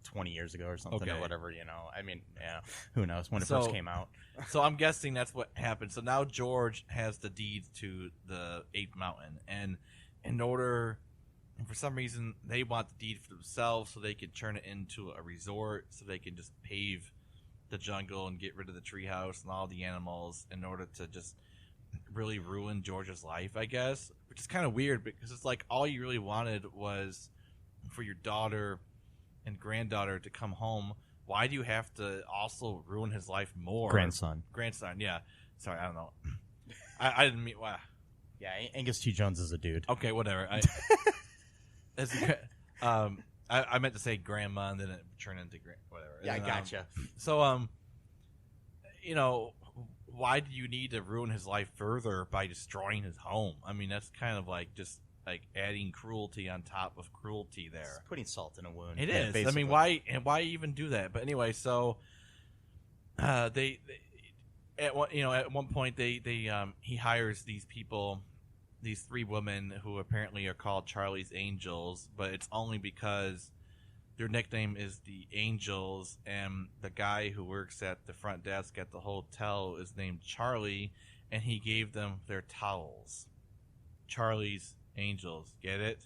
20 years ago or something or whatever, I mean, yeah, who knows when it first came out. So I'm guessing that's what happened. So now George has the deed to the Ape Mountain, and for some reason they want the deed for themselves so they can turn it into a resort, so they can just pave the jungle and get rid of the treehouse and all the animals in order to just really ruin George's life, I guess, which is kind of weird because it's like all you really wanted was for your daughter and granddaughter to come home. Why do you have to also ruin his life more? Grandson, yeah. Sorry, I don't know. I didn't mean. Wow. Yeah, Angus T. Jones is a dude. Okay, whatever. I meant to say grandma, and then it turned into whatever. Yeah, I gotcha. So, why do you need to ruin his life further by destroying his home? I mean, that's kind of like just like adding cruelty on top of cruelty there. It's putting salt in a wound. It is. Basically. I mean, why even do that? But anyway, so they at one point he hires these people, these three women who apparently are called Charlie's Angels, but it's only because their nickname is the Angels, and the guy who works at the front desk at the hotel is named Charlie, and he gave them their towels. Charlie's Angels, get it?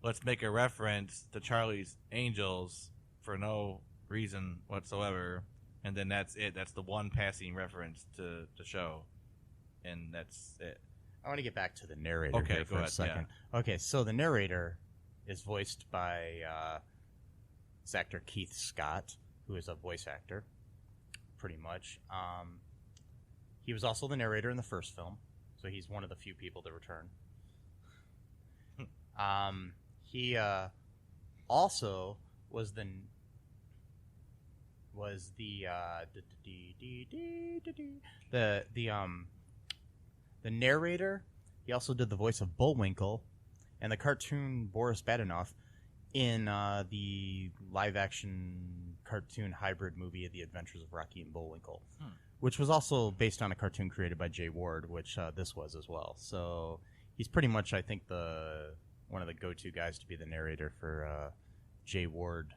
Let's make a reference to Charlie's Angels for no reason whatsoever, and then that's it. That's the one passing reference to the show, and that's it. I want to get back to the narrator here for a second. Yeah. Okay, so the narrator is voiced by this actor Keith Scott, who is a voice actor, pretty much. He was also the narrator in the first film, so he's one of the few people to return. He also was was the narrator. He also did the voice of Bullwinkle and the cartoon Boris Badenov in the live-action cartoon hybrid movie of The Adventures of Rocky and Bullwinkle, which was also based on a cartoon created by Jay Ward, which this was as well. So he's pretty much, I think, one of the go-to guys to be the narrator for Jay Ward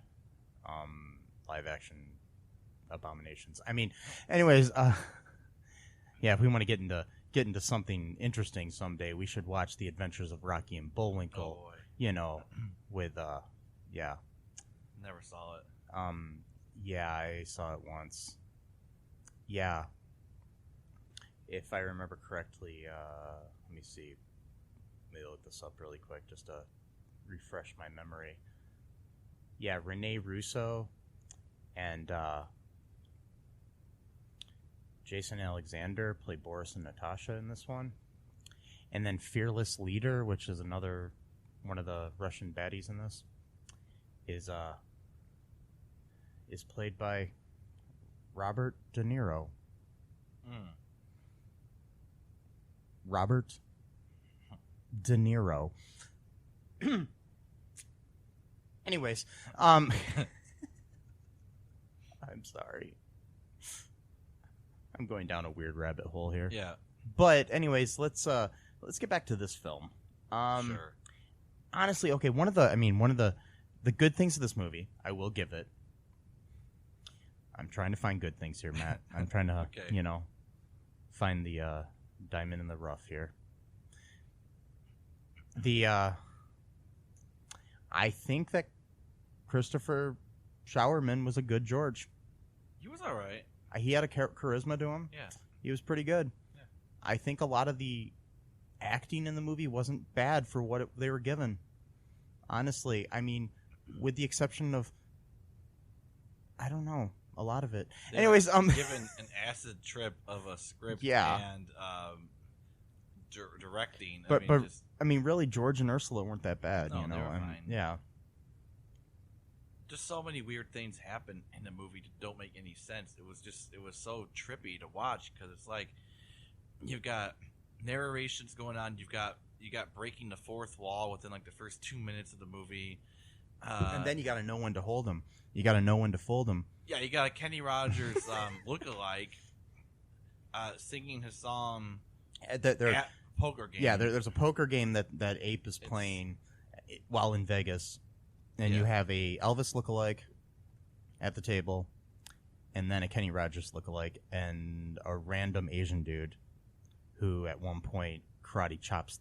live-action abominations. I mean, anyways, yeah, if we want to get into something interesting someday, we should watch The Adventures of Rocky and Bullwinkle. Oh, boy. You know, with yeah. Never saw it. Yeah, I saw it once. Yeah. If I remember correctly, let me see. Let me look this up really quick just to refresh my memory. Yeah, Rene Russo and Jason Alexander play Boris and Natasha in this one. And then Fearless Leader, which is another one of the Russian baddies in this, is played by Robert De Niro. Robert De Niro. Anyways, I'm sorry. I'm going down a weird rabbit hole here. Yeah. But anyways, let's get back to this film. Sure. Honestly, okay, one of the good things of this movie, I will give it. I'm trying to find good things here, Matt. I'm trying to, Okay. Find the diamond in the rough here. I think that Christopher Showerman was a good George. He was all right. He had a charisma to him. Yeah. He was pretty good. Yeah. I think a lot of the acting in the movie wasn't bad for what they were given. Honestly, I mean, with the exception of, I don't know, a lot of it. Anyways, given an acid trip of a script and directing. I mean, really, George and Ursula weren't that bad. No, you know, they were fine. Yeah. Just so many weird things happen in the movie that don't make any sense. It was so trippy to watch because it's like you've got narrations going on. You got breaking the fourth wall within like the first 2 minutes of the movie, and then you got to know when to hold them. You got to know when to fold them. Yeah, you got a Kenny Rogers lookalike singing his song at poker game. Yeah, there's a poker game that Ape is playing while in Vegas, and you have a Elvis lookalike at the table, and then a Kenny Rogers lookalike, and a random Asian dude who at one point karate chops.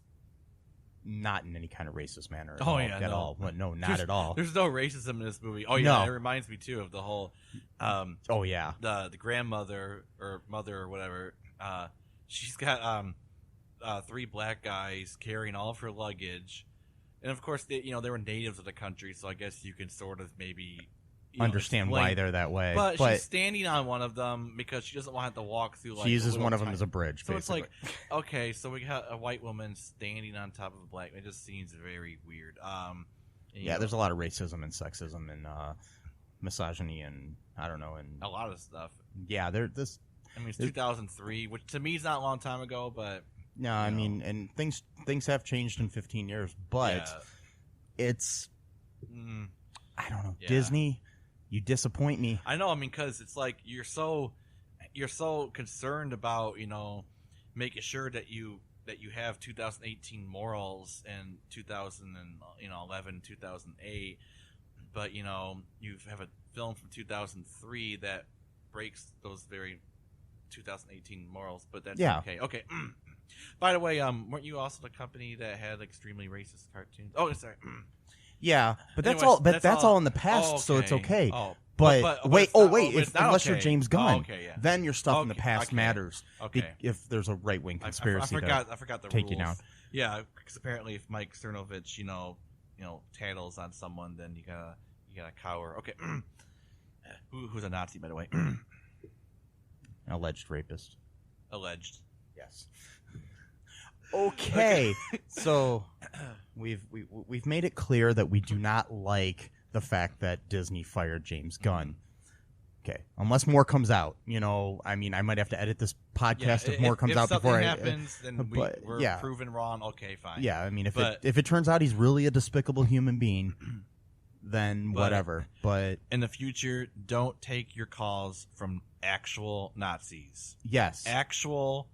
Not in any kind of racist manner at all. Well, no, not at all. There's no racism in this movie. Oh, yeah, It reminds me, too, of the whole... The grandmother, or mother, or whatever. She's got 3 black guys carrying all of her luggage. And, of course, they were natives of the country, so I guess you can sort of maybe... understand why they're that way. But she's standing on one of them because she doesn't want to have to walk through. Like, she uses one of them as a bridge. So basically. It's like, okay, so we got a white woman standing on top of a black. It just seems very weird. There's a lot of racism and sexism and misogyny and I don't know and a lot of stuff. Yeah, it's 2003, which to me is not a long time ago, but no, I mean, and things have changed in 15 years, but it's I don't know, Disney. You disappoint me. I know. I mean, because it's like you're so concerned about making sure that you have 2018 morals and 2011, 2008, but you have a film from 2003 that breaks those very 2018 morals. But that's okay. Okay. By the way, weren't you also the company that had extremely racist cartoons? Oh, sorry. Yeah, but that's all. But that's all in the past, so it's okay. Oh, but wait, unless you're James Gunn, then your stuff in the past okay. matters. Okay. If there's a right wing conspiracy, I forgot the take rules. You down. Yeah, because apparently, if Mike Cernovich, tattles on someone, then you gotta cower. Okay. Who's a Nazi, by the way? An alleged rapist. Alleged. Yes. Okay, so we've made it clear that we do not like the fact that Disney fired James Gunn. Okay, unless more comes out, I mean, I might have to edit this podcast if more comes out before happens, then we're proven wrong. Okay, fine. Yeah, I mean, if it turns out he's really a despicable human being, then whatever. But in the future, don't take your calls from actual Nazis. Yes, actual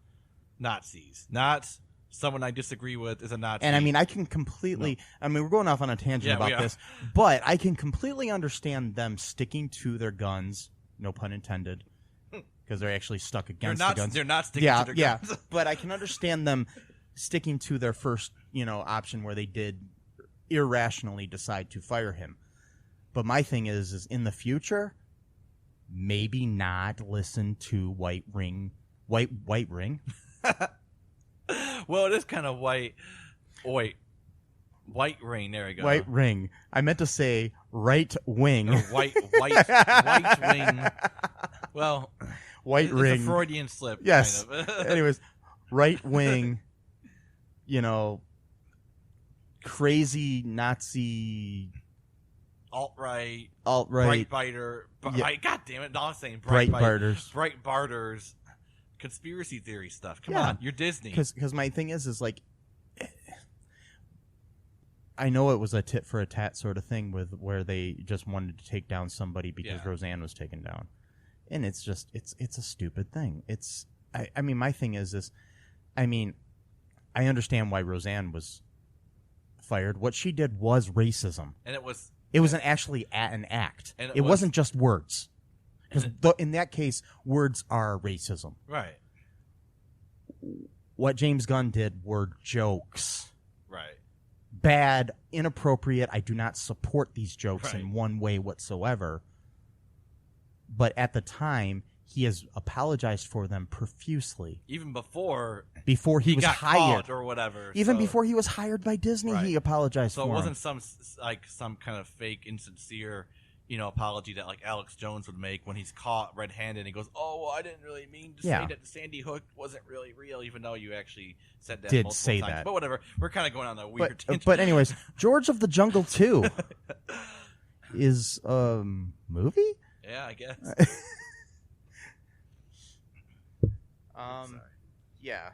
Nazis, not someone I disagree with is a Nazi. And I mean, I can completely. No. I mean, we're going off on a tangent about this, but I can completely understand them sticking to their guns. No pun intended, because they're actually stuck against the guns. They're not sticking to their guns. Yeah, but I can understand them sticking to their first, option where they did irrationally decide to fire him. But my thing is in the future, maybe not listen to White Ring. Well, it is kind of white. Oh, wait. White Ring. There we go. White Ring. I meant to say right wing. Or white wing. Well, White Ring. It's a Freudian slip. Yes. Kind of. Anyways, right wing. Crazy Nazi. Alt-right. Breitbiter. God damn it. No, I'm saying Breitbarters. Breitbarters. Conspiracy theory stuff. Come on. You're Disney. Because my thing is like, I know it was a tit for a tat sort of thing where they just wanted to take down somebody because Roseanne was taken down, and it's just it's a stupid thing. I mean my thing is I mean I understand why Roseanne was fired. What she did was racism, and it was actually an act. And it wasn't just words, because in that case words are racism. Right. What James Gunn did were jokes. Right. Bad, inappropriate. I do not support these jokes in one way whatsoever. But at the time, he has apologized for them profusely. Even before he was hired or whatever. Even before he was hired by Disney, he apologized for them. So it wasn't some kind of fake, insincere, apology that like Alex Jones would make when he's caught red-handed and he goes, "Oh, well, I didn't really mean to say that the Sandy Hook wasn't really real," even though you actually said that multiple times. That. But whatever. We're kind of going on a weird tangent. But anyways, George of the Jungle 2 is a movie? Yeah, I guess. Yeah.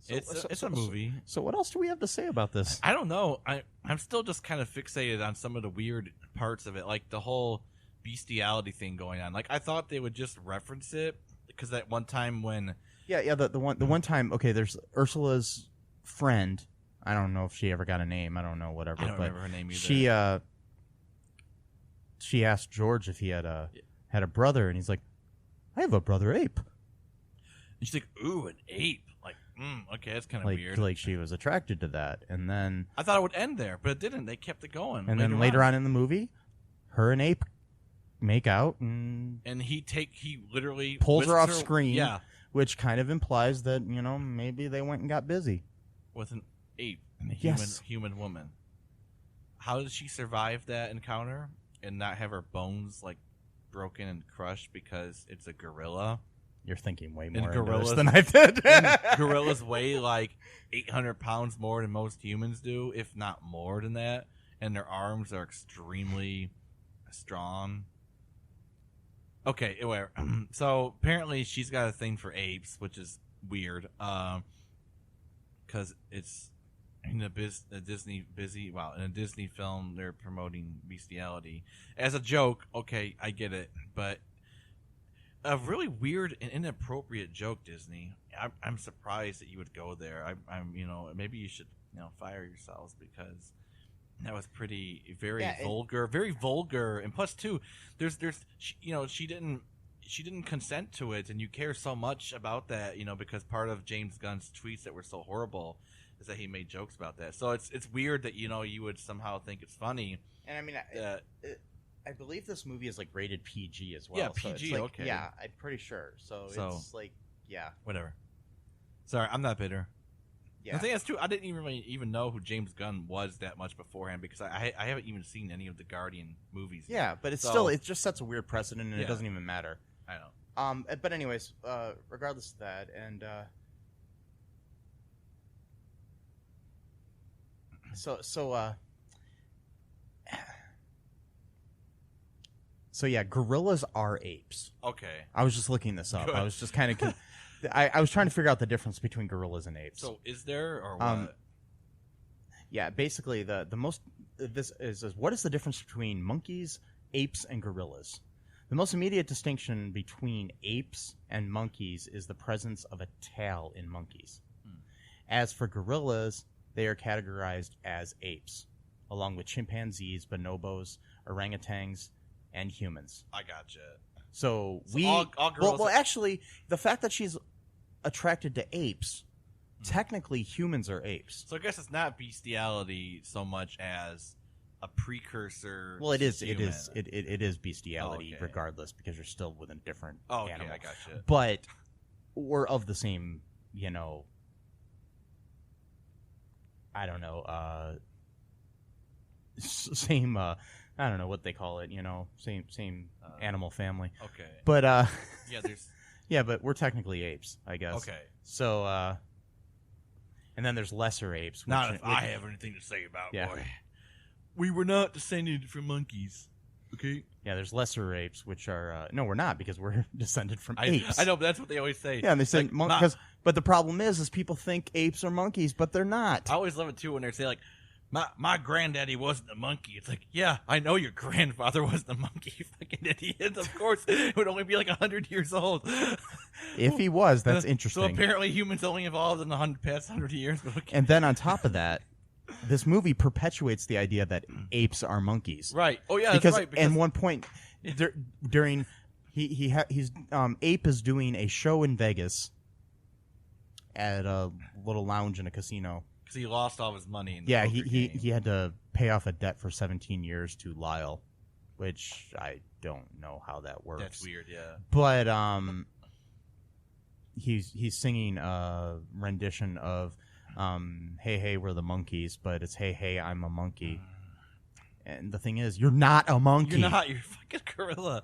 It's a movie. So what else do we have to say about this? I don't know. I'm still just kind of fixated on some of the weird parts of it, like the whole bestiality thing going on. Like I thought they would just reference it because that one time when the one time, okay, there's Ursula's friend. I don't know if she ever got a name. I don't know, whatever. I don't remember her name either. She asked George if he had a brother, and he's like, "I have a brother ape." And she's like, "Ooh, an ape." Like, okay, that's kind of weird. Like she was attracted to that, and then I thought it would end there, but it didn't. They kept it going. And then later on in the movie, her and ape make out, and he literally pulls her off screen. Yeah, which kind of implies that maybe they went and got busy with an ape and a human woman. How did she survive that encounter and not have her bones like broken and crushed because it's a gorilla? You're thinking way more into this than I did. Gorillas weigh like 800 pounds more than most humans do, if not more than that. And their arms are extremely strong. Okay, anyway. So apparently she's got a thing for apes, which is weird. Because it's in a Disney film, they're promoting bestiality. As a joke, okay, I get it. But a really weird and inappropriate joke, Disney. I'm surprised that you would go there. I'm maybe you should fire yourselves because that was very vulgar. And plus, too, she didn't consent to it, and you care so much about that, because part of James Gunn's tweets that were so horrible is that he made jokes about that. So it's weird that you would somehow think it's funny. And I mean, I believe this movie is like rated PG as well. Yeah, PG. So okay. Yeah, I'm pretty sure. So it's like, yeah, whatever. Sorry, I'm not bitter. Yeah. The thing is, too, I didn't even know who James Gunn was that much beforehand because I haven't even seen any of the Guardian movies yet. Yeah, but it just sets a weird precedent, and it doesn't even matter. I know. But anyways, regardless of that, and So yeah, gorillas are apes. Okay. I was just looking this up. Good. I was just kind of, I was trying to figure out the difference between gorillas and apes. So is there or what? Yeah, basically the most this is what is the difference between monkeys, apes, and gorillas? The most immediate distinction between apes and monkeys is the presence of a tail in monkeys. As for gorillas, they are categorized as apes, along with chimpanzees, bonobos, orangutans, and humans. I gotcha. So all girls. Well, actually, the fact that she's attracted to apes, technically humans are apes. So I guess it's not bestiality so much as a precursor. Well, it is. to It human. is. It is bestiality, Okay. regardless, because you're still with a different Okay, animal. I gotcha. But we're of the same, I don't know, same. I don't know what they call it. Same animal family. Okay. But Yeah, there's. yeah, but we're technically apes, I guess. Okay. So and then there's lesser apes. Not which- if I have anything to say about Yeah. boy. We were not descended from monkeys. Okay. Yeah, there's lesser apes, which are no, we're not, because we're descended from apes. I know, but that's what they always say. Yeah, and they say Like, monkeys. But the problem is people think apes are monkeys, but they're not. I always love it too when they say like, my granddaddy wasn't a monkey. It's like, yeah, I know your grandfather wasn't a monkey. You fucking idiot. Of course, it would only be like 100 years old. If he was, that's interesting. So apparently humans only evolved in the past 100 years. But okay. And then on top of that, this movie perpetuates the idea that apes are monkeys. Right. Oh yeah, Because that's right. at one point during he's Ape is doing a show in Vegas at a little lounge in a casino. Because he lost all his money. In the Yeah, poker game. he had to pay off a debt for 17 years to Lyle, which I don't know how that works. That's weird. Yeah. But he's singing a rendition of "Hey Hey We're the Monkeys," but it's "Hey Hey I'm a Monkey." And the thing is, you're not a monkey. You're not. You're a fucking gorilla.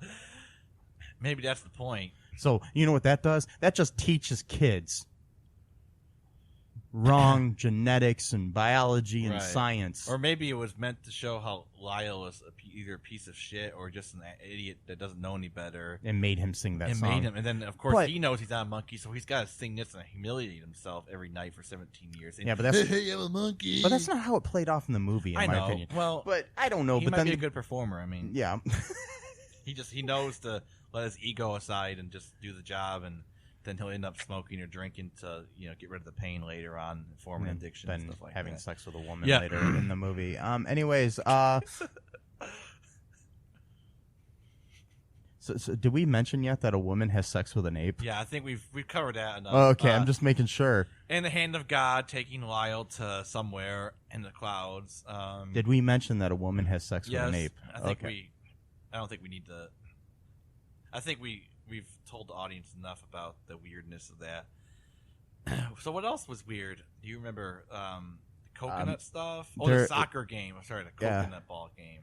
Maybe that's the point. So you know what that does? That just teaches kids wrong genetics and biology and Right. science. Or maybe it was meant to show how Lyle is either a piece of shit or just an idiot that doesn't know any better. and made him sing that song. Made him, and then of course But- he knows he's not a monkey, so he's got to sing this and humiliate himself every night for 17 years. And, Yeah, but that's hey, I'm a monkey. but that's not how it played off in the movie, in I my know. opinion. Well, But I don't know. he But might then, be a good performer. I mean, yeah, he knows to let his ego aside and just do the job, and then he'll end up smoking or drinking to get rid of the pain later on, and form an addiction and been stuff like having that. sex with a woman Yeah. later in the movie. Anyways, so did we mention yet that a woman has sex with an ape? Yeah, I think we've covered that enough. Oh, okay, I'm just making sure. And the hand of God taking Lyle to somewhere in the clouds. Did we mention that a woman has sex yes, with an ape? I think okay. I don't think we need to. I think we've told the audience enough about the weirdness of that. So what else was weird? Do you remember the coconut stuff? Oh, the soccer game. I'm sorry, the coconut ball game.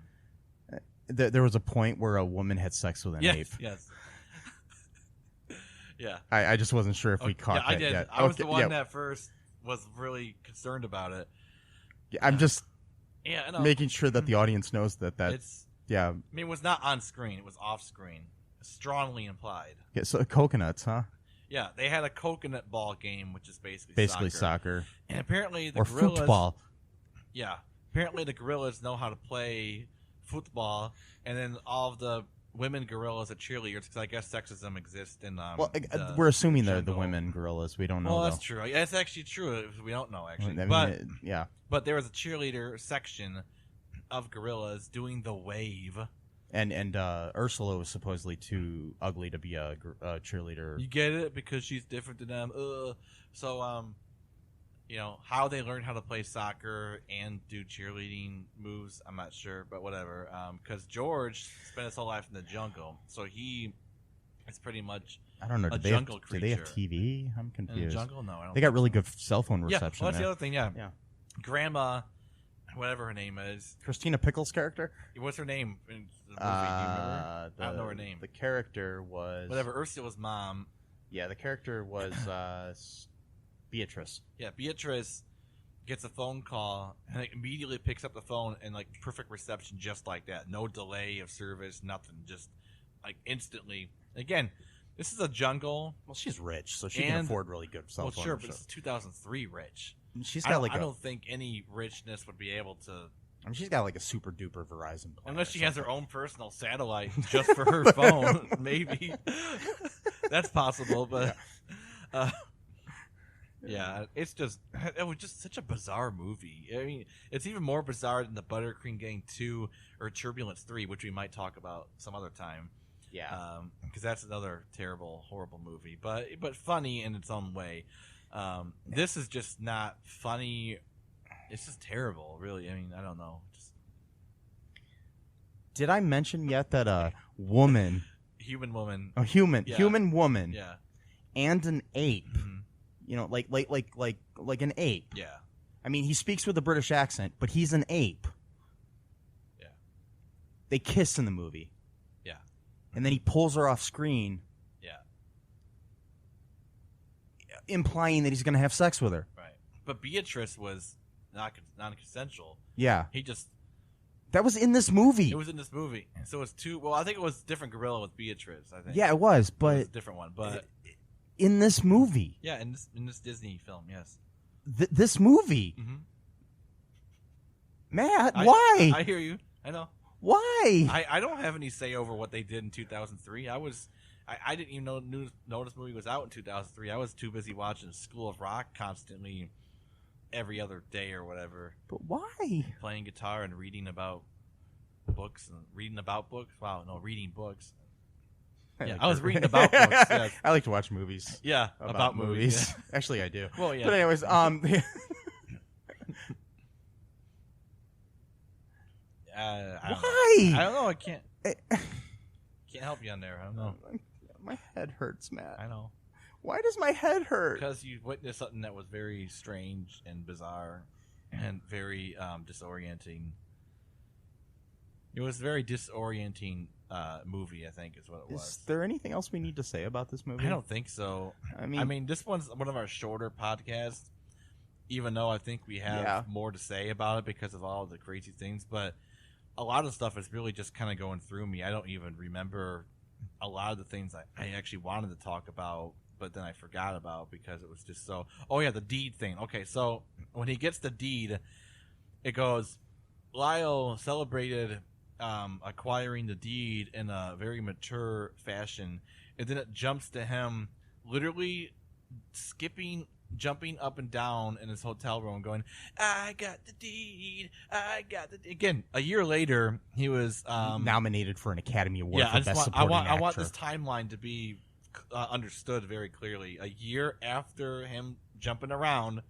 There was a point where a woman had sex with an ape. Yes. Yeah. I just wasn't sure if we caught yeah, that I did. yet. I was the one yeah. that first was really concerned about it. I'm just I know. making sure that the audience knows that It's. yeah. I mean, it was not on screen. It was off screen. Strongly implied. Yeah, so coconuts, huh? Yeah, they had a coconut ball game, which is basically soccer. And apparently the Or gorillas, football. Yeah, apparently the gorillas know how to play football, and then all of the women gorillas are cheerleaders because I guess sexism exists in. Well, the we're assuming they're the jungle. women gorillas. We don't know. Well, though. that's true. Yeah, it's actually true. We don't know actually, I mean, but yeah. but there was a cheerleader section of gorillas doing the wave. And Ursula was supposedly too ugly to be a cheerleader. You get it because she's different than them. So how they learned how to play soccer and do cheerleading moves, I'm not sure, but whatever. Because George spent his whole life in the jungle, so he is pretty much I don't know. a Do they jungle have creature. TV? I'm In the confused. jungle, no, I don't. They got think really so. good cell phone Yeah, reception. well, that's the there. other thing. Yeah, Yeah. Grandma, whatever her name is. Christina Pickle's character. What's her name in the movie? Do you remember? I don't know her name. The character was Whatever. Ursula's mom. Yeah, the character was Beatrice. Yeah, Beatrice gets a phone call and like, immediately picks up the phone and like perfect reception just like that. No delay of service, nothing. Just like instantly. Again, this is a jungle. Well, she's rich, so she can afford really good cell phone. Well, sure, but it's 2003 rich. She's got I don't think any richness would be able to. I mean, she's got like a super duper Verizon plan. Unless she has her own personal satellite just for her phone, maybe. That's possible, but yeah, it was just such a bizarre movie. I mean, it's even more bizarre than the Buttercream Gang 2 or Turbulence 3, which we might talk about some other time. Yeah, because that's another terrible, horrible movie, but funny in its own way. This is just not funny. It's just terrible, really. I mean, I don't know. Did I mention yet that a woman, human woman, human woman, yeah, and an ape, you know, like an ape. Yeah. I mean, he speaks with a British accent, but he's an ape. Yeah. They kiss in the movie. Yeah. And then he pulls her off screen. Yeah. Implying that he's going to have sex with her. Right. But Beatrice was non-consensual. Yeah. That was in this movie. It was in this movie. So it's I think it was different gorilla with Beatrice, I think. Yeah, it was, but... It was a different one, but... In this movie. Yeah, in this Disney film, yes. This movie. Mm-hmm. Matt, why? I hear you. I know. Why? I don't have any say over what they did in 2003. I didn't even know this movie was out in 2003. I was too busy watching School of Rock constantly every other day or whatever. But why? Playing guitar and reading about books and reading about books. Wow, no, reading books. Yeah, I was reading about books. Yes. I like to watch movies. Yeah, about movies. Yeah. Actually, I do. Well, yeah. But anyways, I why? I don't know. I can't help you on there. I don't know. My head hurts, Matt. I know. Why does my head hurt? Because you witnessed something that was very strange and bizarre and very disorienting. It was a very disorienting movie, I think, is what it was. Is there anything else we need to say about this movie? I don't think so. I mean, this one's one of our shorter podcasts, even though I think we have more to say about it because of all the crazy things. But a lot of stuff is really just kind of going through me. I don't even remember a lot of the things I actually wanted to talk about, but then I forgot about because it was just so... Oh, yeah, the deed thing. Okay, so when he gets the deed, it goes, Lyle celebrated acquiring the deed in a very mature fashion, and then it jumps to him literally jumping up and down in his hotel room going, I got the deed, I got the deed. Again, a year later, he was... nominated for an Academy Award for Best Supporting Actor. I want this timeline to be understood very clearly. A year after him jumping around,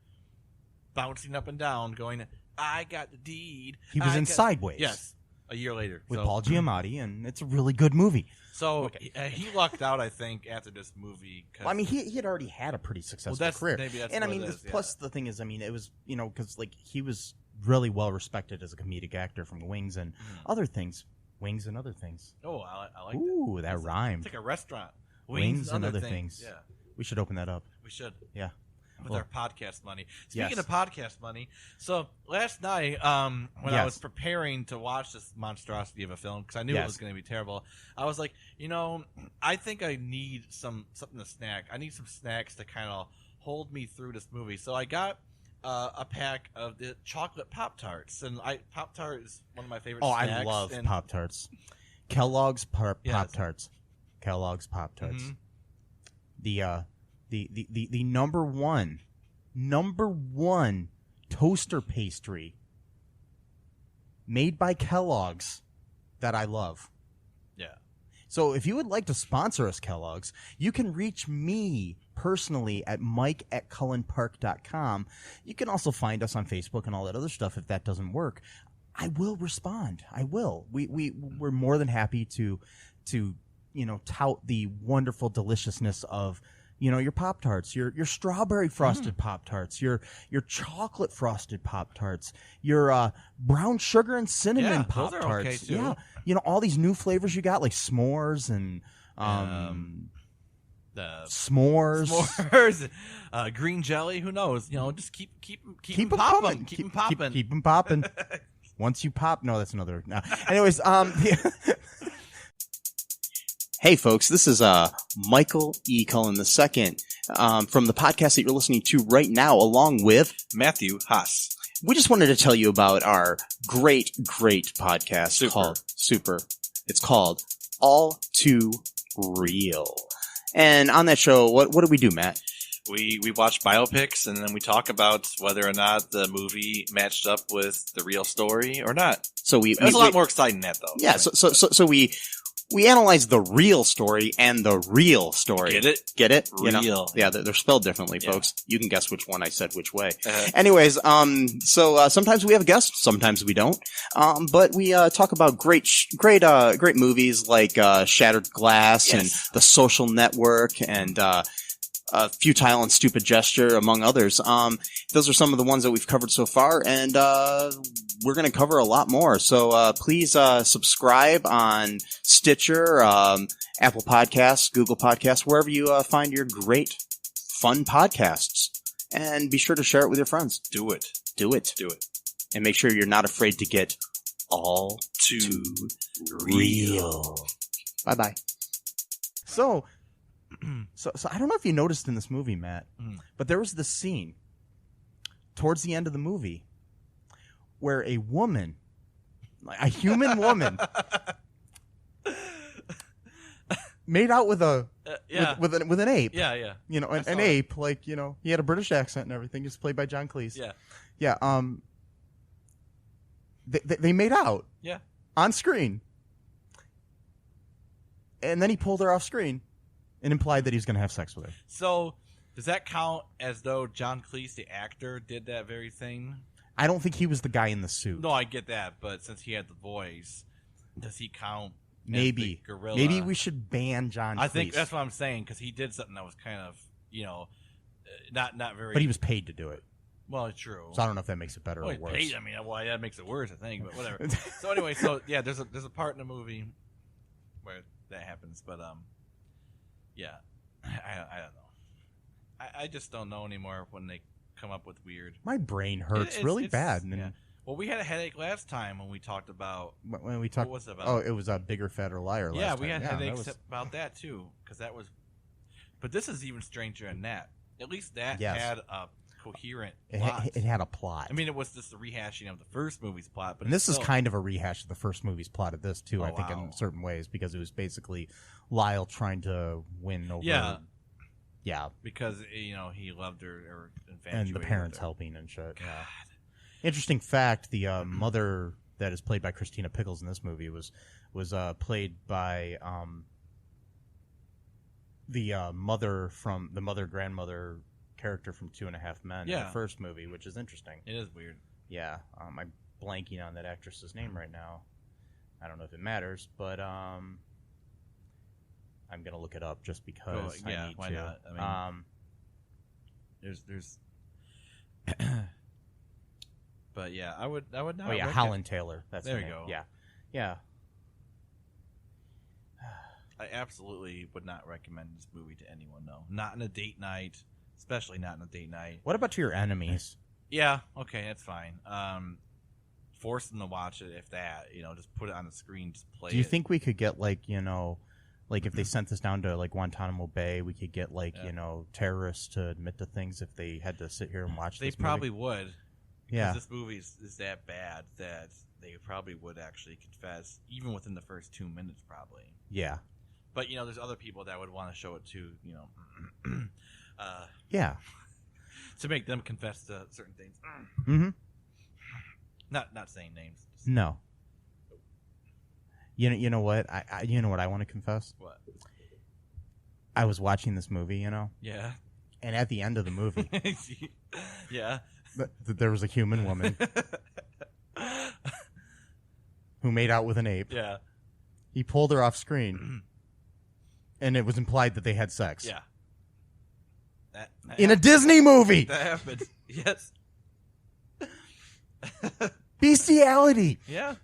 bouncing up and down, going, I got the deed. He was in Sideways. Yes, a year later. With Paul Giamatti, and it's a really good movie. So he lucked out, I think, after this movie. Well, I mean, he had already had a pretty successful career. Maybe that's and I what mean, it is, plus the thing is, I mean, it was, you know, because like he was really well respected as a comedic actor from Wings and other things. Wings and Other Things. Oh, I like that. Ooh, that rhymed. It's like a restaurant. Wings and Other things. Yeah. We should open that up. We should. Yeah. With our podcast money. Speaking of podcast money, so last night when I was preparing to watch this monstrosity of a film, because I knew it was going to be terrible, I was like, you know, I think I need something to snack. I need some snacks to kind of hold me through this movie. So I got a pack of the chocolate Pop-Tarts, and Pop-Tart is one of my favorite snacks. I love Pop-Tarts. Kellogg's Pop-Tarts. Kellogg's Pop-Tarts. Mm-hmm. The number one toaster pastry made by Kellogg's that I love. Yeah. So if you would like to sponsor us, Kellogg's, you can reach me personally at mike@cullenpark.com. You can also find us on Facebook and all that other stuff if that doesn't work. I will respond. I will. We're more than happy to you know, tout the wonderful deliciousness of, you know, your Pop-Tarts, your strawberry frosted Pop-Tarts, your chocolate frosted Pop-Tarts, your brown sugar and cinnamon Pop-Tarts. Those are okay too. Yeah, you know, all these new flavors you got, like s'mores and s'mores, green jelly. Who knows? Just keep keep them popping. Keep them popping. Keep them popping. Once you pop, no, that's another. No. Anyways, Hey, folks, this is Michael E. Cullen II from the podcast that you're listening to right now, along with Matthew Haas. We just wanted to tell you about our great podcast called Super. It's called All Too Real. And on that show, what do we do, Matt? We watch biopics, and then we talk about whether or not the movie matched up with the real story or not. So it was a lot more exciting than that, though. Yeah, so we analyze the real story and the real story. Get it? Get it? Real. Yeah, they're spelled differently, folks. You can guess which one I said which way. Anyways, so sometimes we have guests, sometimes we don't. But we talk about great movies like Shattered Glass and The Social Network and Futile and Stupid Gesture, among others. Those are some of the ones that we've covered so far, and we're going to cover a lot more. So please subscribe on Stitcher, Apple Podcasts, Google Podcasts, wherever you find your great, fun podcasts. And be sure to share it with your friends. Do it. And make sure you're not afraid to get all too real. Bye-bye. So I don't know if you noticed in this movie, Matt, but there was this scene towards the end of the movie where a woman, a human woman, made out with with an ape. Yeah. An ape, like, he had a British accent and everything. It's played by John Cleese. Yeah. They made out. Yeah. On screen. And then he pulled her off screen and implied that he was going to have sex with her. So, does that count as though John Cleese, the actor, did that very thing? I don't think he was the guy in the suit. No, I get that, but since he had the voice, does he count? Maybe. Gorilla? Maybe we should ban John Cleese. I think that's what I'm saying, because he did something that was kind of, not very. But he was paid to do it. Well, true. So I don't know if that makes it better or worse. Paid, that makes it worse, I think. But whatever. So anyway, there's a part in the movie where that happens, but yeah, I don't know. I just don't know anymore when they come up with weird. My brain hurts really bad. And Well, we had a headache last time when we talked about. What was it about? Oh, it was a Bigger, Fatter Liar. Yeah, we had headaches about that too, because that was. But this is even stranger than that. At least that had a coherent plot. It had a plot. I mean, it was just the rehashing of the first movie's plot, but this is kind of a reheash of the first movie's plot of this too. I think in certain ways, because it was basically Lyle trying to win over. Yeah, because he loved her or and the parents helping and shit. God. Yeah. Interesting fact: the mother that is played by Christina Pickles in this movie was played by the grandmother character from 2.5 Men in the first movie, which is interesting. It is weird. Yeah, I'm blanking on that actress's name right now. I don't know if it matters, but I'm gonna look it up just because I need why to. Not? I mean, there's. But yeah, I would not. Oh yeah, Holland Taylor. That's there. You go. Yeah. I absolutely would not recommend this movie to anyone, though. Not on a date night, especially not on a date night. What about to your enemies? Yeah, okay, that's fine. Force them to watch it, if that. Just put it on the screen, just play it. Do you think we could get like if they sent this down to like Guantanamo Bay, we could get terrorists to admit to things if they had to sit here and watch this movie? They probably would. Yeah. This movie is that bad that they probably would actually confess, even within the first 2 minutes, probably. Yeah. But, there's other people that would want to show it to, yeah. To make them confess to certain things. Mm-hmm. Not saying names. No. You know what? You know what I want to confess? What? I was watching this movie, Yeah. And at the end of the movie. Yeah. There was a human woman who made out with an ape. Yeah. He pulled her off screen. And it was implied that they had sex. Yeah. That in a Disney movie. That happened. Yes. Bestiality. Yeah.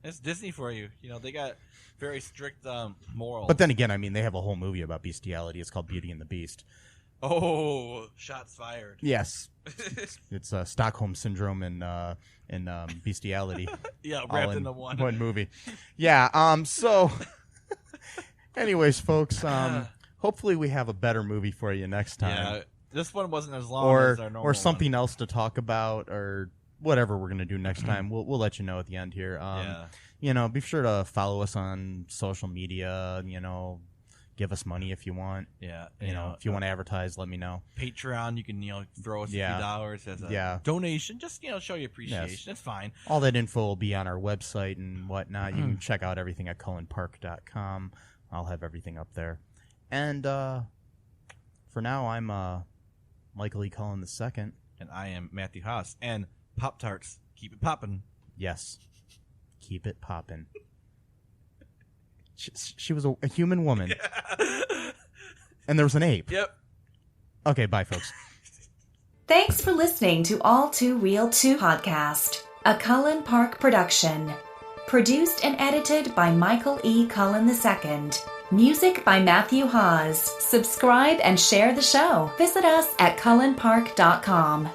It's Disney for you. They got very strict morals. But then again, I mean, they have a whole movie about bestiality. It's called Beauty and the Beast. Oh, shots fired. Yes. It's Stockholm Syndrome and bestiality. Yeah, all wrapped in into one. one movie. Yeah, so anyways, folks, hopefully we have a better movie for you next time. Yeah, this one wasn't as long as our normal or something one. else to talk about, or whatever we're gonna do next time. We'll let you know at the end here. Be sure to follow us on social media. Give us money if you want. Yeah, if you want to advertise, let me know. Patreon, you can throw us a few dollars as a donation. Just show your appreciation. Yes. It's fine. All that info will be on our website and whatnot. You can check out everything at cullenpark.com. I'll have everything up there. And for now, I'm Michael E. Cullen II. And I am Matthew Haas. And Pop-Tarts, keep it poppin'. Yes, keep it poppin'. She was a human woman. Yeah. And there was an ape. Yep. Okay, bye, folks. Thanks for listening to All Too Real 2 podcast, a Cullen Park production. Produced and edited by Michael E. Cullen II. Music by Matthew Haas. Subscribe and share the show. Visit us at cullenpark.com.